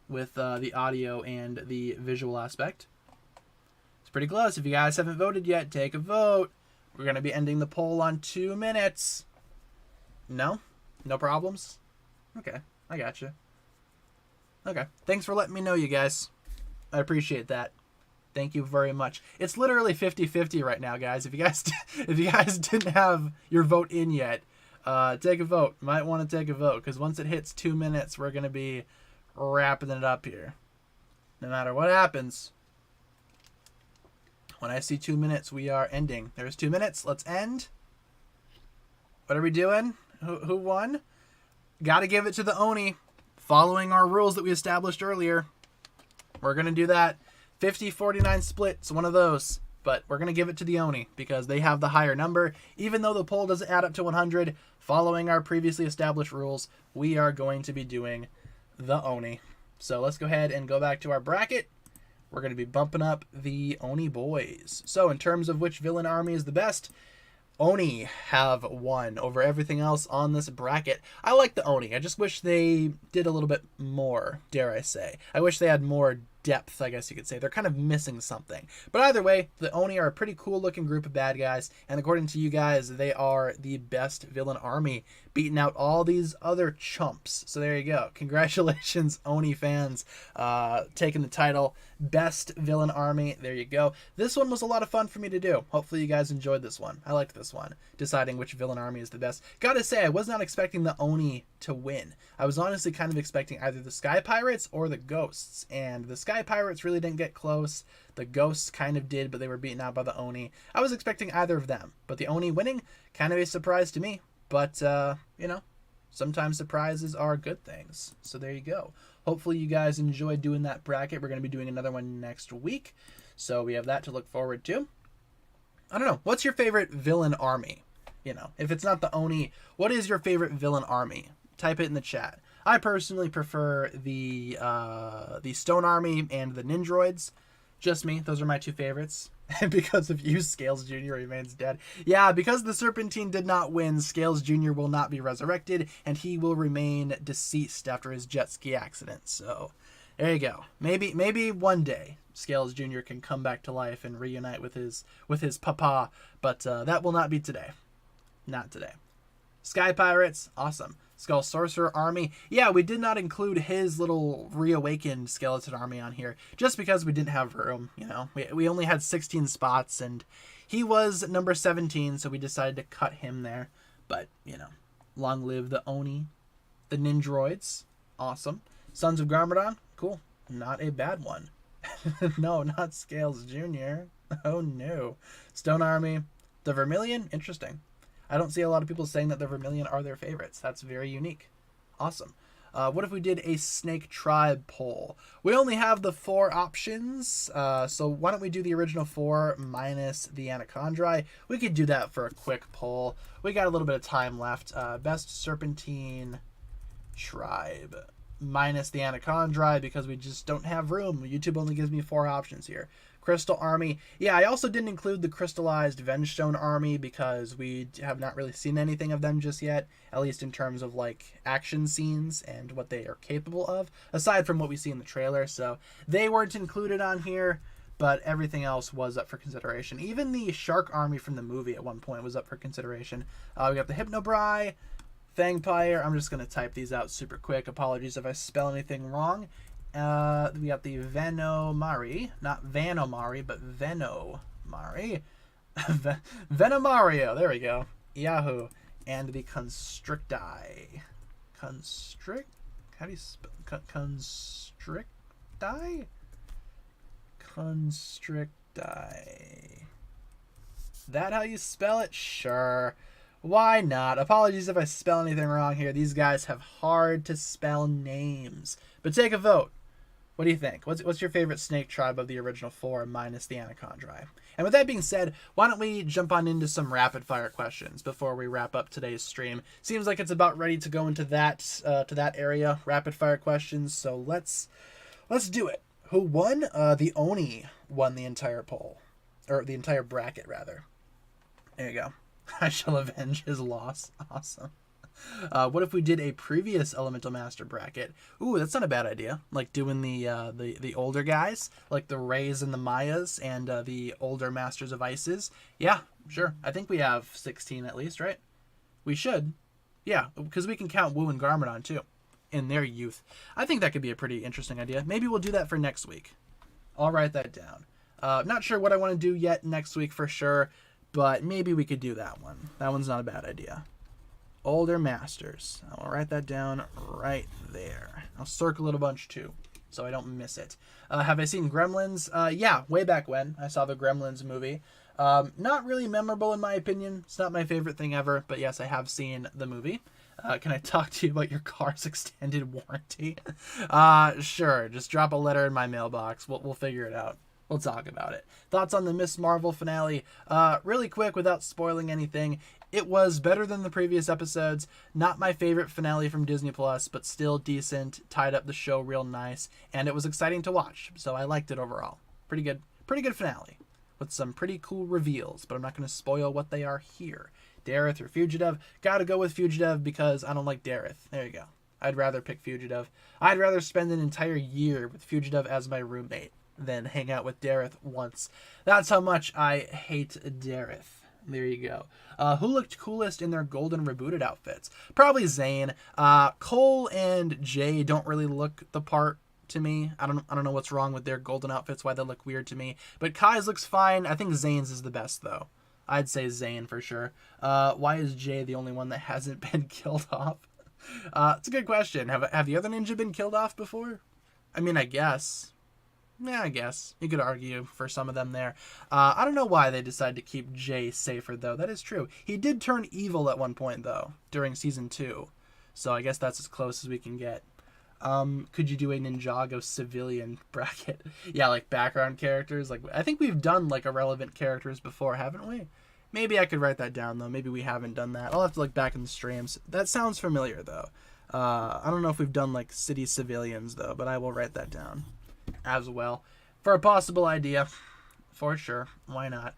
with the audio and the visual aspect. It's pretty close. If you guys haven't voted yet, take a vote. We're going to be ending the poll on 2 minutes. No? No problems? Okay, I gotcha. Okay, thanks for letting me know, you guys. I appreciate that. Thank you very much. It's literally 50-50 right now, guys. If you guys didn't have your vote in yet, take a vote. Might want to take a vote, because once it hits 2 minutes, we're going to be wrapping it up here. No matter what happens. When I see 2 minutes, we are ending. There's 2 minutes. Let's end. What are we doing? Who won? Got to give it to the Oni. Following our rules that we established earlier. We're going to do that. 50-49 split. It's one of those. But we're going to give it to the Oni because they have the higher number. Even though the poll doesn't add up to 100, following our previously established rules, we are going to be doing the Oni. So let's go ahead and go back to our bracket. We're going to be bumping up the Oni boys. So in terms of which villain army is the best, Oni have won over everything else on this bracket. I like the Oni. I just wish they did a little bit more, dare I say. I wish they had more depth, I guess you could say. They're kind of missing something. But either way, the Oni are a pretty cool looking group of bad guys, and according to you guys, they are the best villain army, beating out all these other chumps. So there you go. Congratulations, Oni fans, taking the title best villain army. There you go. This one was a lot of fun for me to do. Hopefully you guys enjoyed this one. I liked this one, deciding which villain army is the best. Gotta say, I was not expecting the Oni to win. I was honestly kind of expecting either the Sky Pirates or the Ghosts, and the Sky Pirates really didn't get close. The Ghosts kind of did, but they were beaten out by the Oni. I was expecting either of them, but the Oni winning, kind of a surprise to me. But, you know, sometimes surprises are good things. So there you go. Hopefully you guys enjoyed doing that bracket. We're going to be doing another one next week. So we have that to look forward to. I don't know. What's your favorite villain army? You know, if it's not the Oni, what is your favorite villain army? Type it in the chat. I personally prefer the Stone Army and the Ninjroids. Just me. Those are my two favorites. And because of you, Scales Jr. remains dead. Yeah, because the Serpentine did not win, Scales Jr. will not be resurrected, and he will remain deceased after his jet ski accident. So, there you go. Maybe one day Scales Jr. can come back to life and reunite with his papa, but that will not be today. Not today. Sky Pirates, awesome. Skull Sorcerer Army. Yeah, we did not include his little reawakened skeleton army on here just because we didn't have room, you know. We only had 16 spots and he was number 17, so we decided to cut him there. But, you know, long live the Oni. The Ninjroids, awesome. Sons of Garmadon, cool. Not a bad one. No, not Scales Jr. Oh no. Stone Army. The Vermilion, interesting. I don't see a lot of people saying that the Vermilion are their favorites. That's very unique. Awesome. What if we did a Snake Tribe poll? We only have the 4 options, so why don't we do the original 4 minus the Anachondri? We could do that for a quick poll. We got a little bit of time left. Best Serpentine Tribe minus the Anachondri because we just don't have room. YouTube only gives me 4 options here. Crystal Army. Yeah, I also didn't include the Crystallized Vengestone Army because we have not really seen anything of them just yet, at least in terms of like action scenes and what they are capable of, aside from what we see in the trailer. So they weren't included on here, but everything else was up for consideration. Even the Shark Army from the movie at one point was up for consideration. We got the Hypnobrai, Fangpire. I'm just going to type these out super quick. Apologies if I spell anything wrong. We got the Venomari, not Vanomari, but Venomari. Venomario, there we go. Yahoo. And the Constricti. How do you spell? Constricti? Constricti. That how you spell it? Sure. Why not? Apologies if I spell anything wrong here. These guys have hard to spell names. But take a vote. What do you think? What's your favorite snake tribe of the original 4 minus the Anachondri? And with that being said, why don't we jump on into some rapid fire questions before we wrap up today's stream? Seems like it's about ready to go into that area, rapid fire questions. So let's do it. Who won? The Oni won the entire poll, or the entire bracket rather. There you go. I shall avenge his loss. Awesome. What if we did a previous Elemental Master bracket? Ooh, that's not a bad idea. Like doing the older guys, like the Rays and the Mayas, and the older Masters of Ices. Yeah, sure. I think we have 16 at least, right? We should. Yeah, because we can count Wu and Garmadon too, in their youth. I think that could be a pretty interesting idea. Maybe we'll do that for next week. I'll write that down. Not sure what I want to do yet next week for sure, but maybe we could do that one. That one's not a bad idea. Older Masters. I'll write that down right there. I'll circle it a bunch too, so I don't miss it. Have I seen Gremlins? Yeah, way back when. I saw the Gremlins movie. Not really memorable in my opinion. It's not my favorite thing ever, but yes, I have seen the movie. Can I talk to you about your car's extended warranty? Sure. Just drop a letter in my mailbox. We'll figure it out. We'll talk about it. Thoughts on the Miss Marvel finale? Really quick, without spoiling anything. It was better than the previous episodes. Not my favorite finale from Disney Plus, but still decent. Tied up the show real nice, and it was exciting to watch. So I liked it overall. Pretty good finale with some pretty cool reveals. But I'm not going to spoil what they are here. Dareth or Fugitive? Gotta go with Fugitive because I don't like Dareth. There you go. I'd rather pick Fugitive. I'd rather spend an entire year with Fugitive as my roommate than hang out with Dareth once. That's how much I hate Dareth. There you go. Who looked coolest in their golden rebooted outfits? Probably Zane. Cole and Jay don't really look the part to me. I don't know what's wrong with their golden outfits, why they look weird to me. But Kai's looks fine. I think Zane's is the best though. I'd say Zane for sure. Why is Jay the only one that hasn't been killed off? It's a good question. Have the other ninja been killed off before? I mean, I guess. Yeah, I guess. You could argue for some of them there. I don't know why they decided to keep Jay safer, though. That is true. He did turn evil at one point, though, during Season 2. So I guess that's as close as we can get. Could you do a Ninjago civilian bracket? Yeah, like background characters. Like I think we've done like irrelevant characters before, haven't we? Maybe I could write that down, though. Maybe we haven't done that. I'll have to look back in the streams. That sounds familiar, though. I don't know if we've done like city civilians though, but I will write that down as well for a possible idea. For sure. Why not?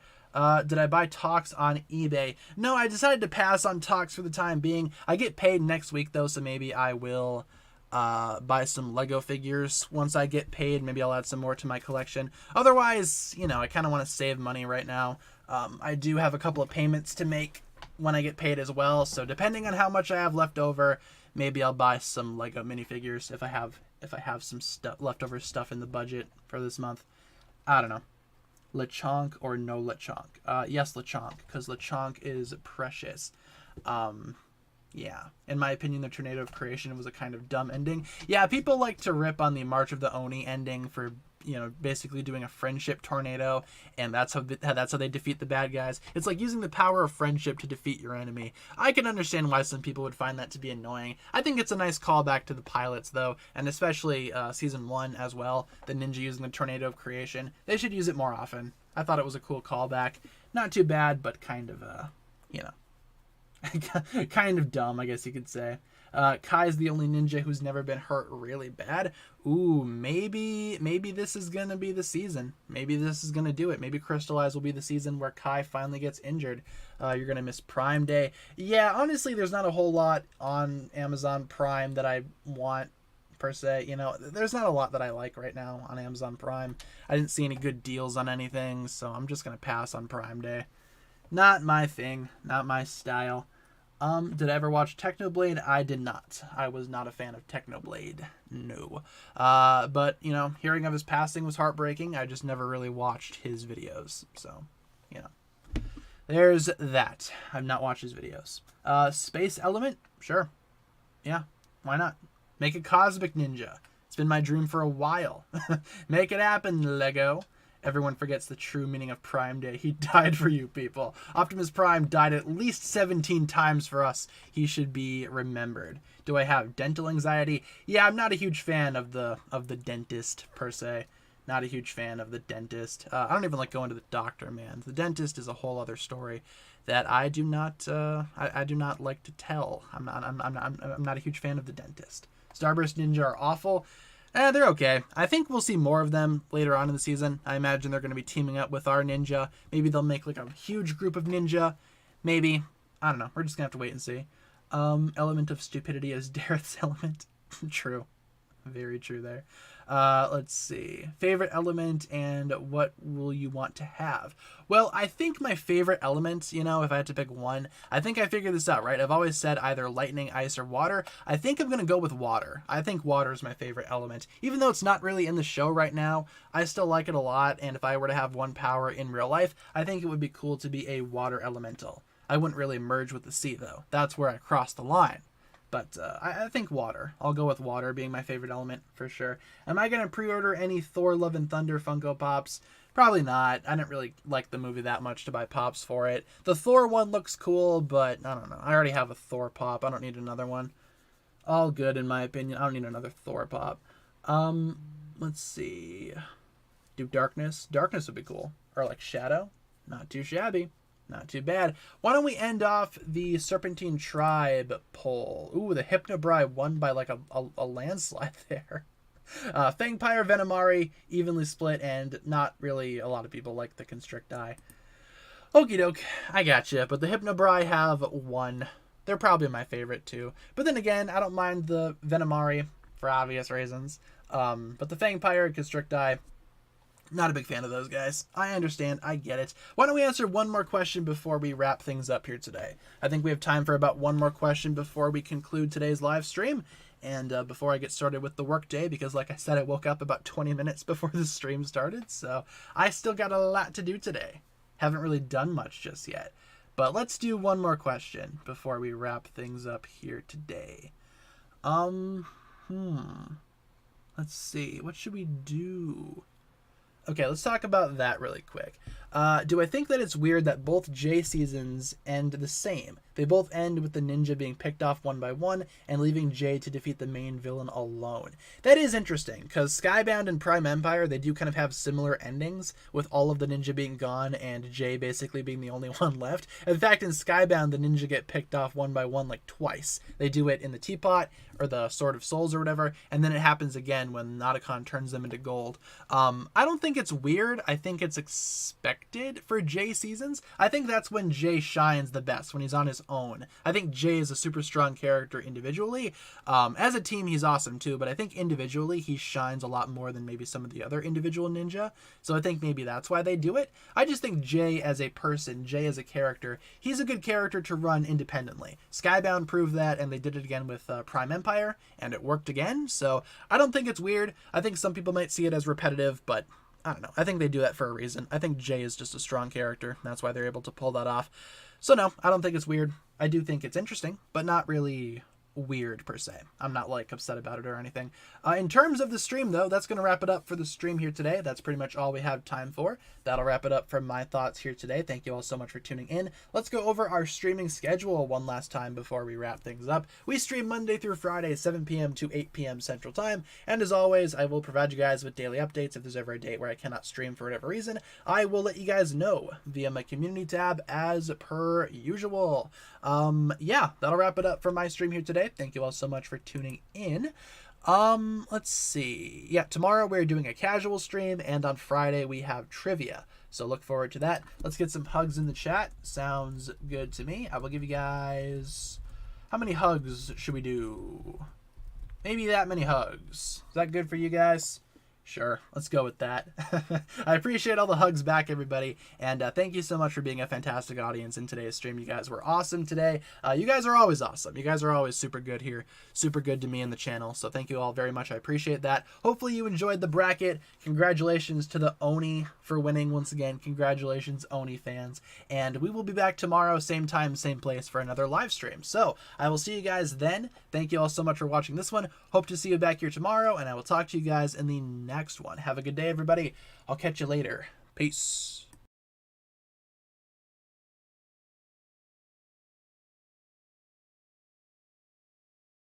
Did I buy Talks on eBay? No, I decided to pass on Talks for the time being. I get paid next week though, so maybe I will buy some Lego figures once I get paid. Maybe I'll add some more to my collection. Otherwise, you know, I kind of want to save money right now. I do have a couple of payments to make when I get paid as well, so depending on how much I have left over, maybe I'll buy some Lego minifigures if I have some leftover stuff in the budget for this month. I don't know. Lechonk or no Lechonk? Yes, Lechonk, because Lechonk is precious. Yeah, in my opinion, the Tornado of Creation was a kind of dumb ending. Yeah, people like to rip on the March of the Oni ending for, you know, basically doing a friendship tornado, and that's how they defeat the bad guys. It's like using the power of friendship to defeat your enemy. I can understand why some people would find that to be annoying. I think it's a nice callback to the pilots, though, and especially Season 1 as well, the ninja using the Tornado of Creation. They should use it more often. I thought it was a cool callback. Not too bad, but kind of, you know, kind of dumb, I guess you could say. Kai's the only ninja who's never been hurt really bad. Ooh, maybe this is gonna be the season. Maybe this is gonna do it. Maybe Crystallize will be the season where Kai finally gets injured. You're gonna miss Prime Day. Yeah, honestly, there's not a whole lot on Amazon Prime that I want per se. You know, there's not a lot that I like right now on Amazon Prime. I didn't see any good deals on anything, so I'm just gonna pass on Prime Day. Not my thing, not my style. Did I ever watch Technoblade? I did not. I was not a fan of Technoblade. No. But, you know, hearing of his passing was heartbreaking. I just never really watched his videos. So, you know. There's that. I've not watched his videos. Space Element? Sure. Yeah. Why not? Make a Cosmic Ninja. It's been my dream for a while. Make it happen, Lego. Everyone forgets the true meaning of Prime Day. He died for you people. Optimus Prime died at least 17 times for us. He should be remembered. Do I have dental anxiety? Yeah, I'm not a huge fan of the dentist per se. Not a huge fan of the dentist. I don't even like going to the doctor, man. The dentist is a whole other story that I do not I do not like to tell. I'm not a huge fan of the dentist. Starburst Ninja are awful. They're okay. I think we'll see more of them later on in the season. I imagine they're going to be teaming up with our ninja. Maybe they'll make like a huge group of ninja. Maybe. I don't know. We're just going to have to wait and see. Element of stupidity is Dareth's element. True. Very true there. Let's see. Favorite element and what will you want to have? Well, I think my favorite element, you know, if I had to pick one, I think I figured this out, right? I've always said either lightning, ice, or water. I think I'm going to go with water. I think water is my favorite element. Even though it's not really in the show right now, I still like it a lot. And if I were to have one power in real life, I think it would be cool to be a water elemental. I wouldn't really merge with the sea, though. That's where I cross the line. But I think water. I'll go with water being my favorite element for sure. Am I going to pre-order any Thor Love and Thunder Funko Pops? Probably not. I didn't really like the movie that much to buy Pops for it. The Thor one looks cool, but I don't know. I already have a Thor Pop. I don't need another one. All good in my opinion. I don't need another Thor Pop. Let's see. Do Darkness? Darkness would be cool. Or like Shadow? Not too shabby. Not too bad. Why don't we end off the Serpentine Tribe poll? Ooh, the Hypnobrai won by like a landslide there. Fangpire, Venomari, evenly split, and not really a lot of people like the Constricti. Okie doke, I gotcha. But the Hypnobrai have won. They're probably my favorite too. But then again, I don't mind the Venomari for obvious reasons. But the Fangpire and Constricti, not a big fan of those guys. I understand. I get it. Why don't we answer one more question before we wrap things up here today? I think we have time for about one more question before we conclude today's live stream. And before I get started with the workday, because like I said, I woke up about 20 minutes before the stream started. So I still got a lot to do today. Haven't really done much just yet. But let's do one more question before we wrap things up here today. Let's see. What should we do? Okay, let's talk about that really quick. Do I think that it's weird that both J seasons end the same? They both end with the ninja being picked off one by one and leaving J to defeat the main villain alone. That is interesting, because Skybound and Prime Empire, they do kind of have similar endings, with all of the ninja being gone and J basically being the only one left. In fact, in Skybound, the ninja get picked off one by one like twice. They do it in the teapot, or the Sword of Souls or whatever, and then it happens again when Nauticon turns them into gold. I don't think it's weird. I think it's expected for J seasons. I think that's when J shines the best, when he's on his own. I think J is a super strong character individually. As a team, he's awesome too, but I think individually he shines a lot more than maybe some of the other individual ninja. So I think maybe that's why they do it. I just think J as a person, J as a character, he's a good character to run independently. Skybound proved that, and they did it again with Prime Empire, and it worked again. So I don't think it's weird. I think some people might see it as repetitive, but I don't know. I think they do that for a reason. I think Jay is just a strong character. That's why they're able to pull that off. So no, I don't think it's weird. I do think it's interesting, but not really weird per se. I'm not like upset about it or anything. In terms of the stream though, that's going to wrap it up for the stream here today. That's pretty much all we have time for. That'll wrap it up from my thoughts here today. Thank you all so much for tuning in. Let's go over our streaming schedule one last time before we wrap things up. We stream Monday through Friday, 7 p.m. to 8 p.m. Central Time. And as always, I will provide you guys with daily updates. If there's ever a date where I cannot stream for whatever reason, I will let you guys know via my community tab as per usual. Yeah, that'll wrap it up for my stream here today. Thank you all so much for tuning in. Let's see. Yeah, tomorrow we're doing a casual stream, and on Friday we have trivia. So look forward to that. Let's get some hugs in the chat. Sounds good to me. I will give you guys... How many hugs should we do? Maybe that many hugs. Is that good for you guys? Sure, let's go with that. I appreciate all the hugs back, everybody, and thank you so much for being a fantastic audience in today's stream. You guys were awesome today. You guys are always awesome. You guys are always super good here, super good to me in the channel, so thank you all very much. I appreciate that. Hopefully you enjoyed the bracket. Congratulations to the Oni for winning once again. Congratulations, Oni fans, and we will be back tomorrow, same time, same place, for another live stream. So I will see you guys then. Thank you all so much for watching this one. Hope to see you back here tomorrow, and I will talk to you guys in the next one. Have a good day, everybody. I'll catch you later. Peace.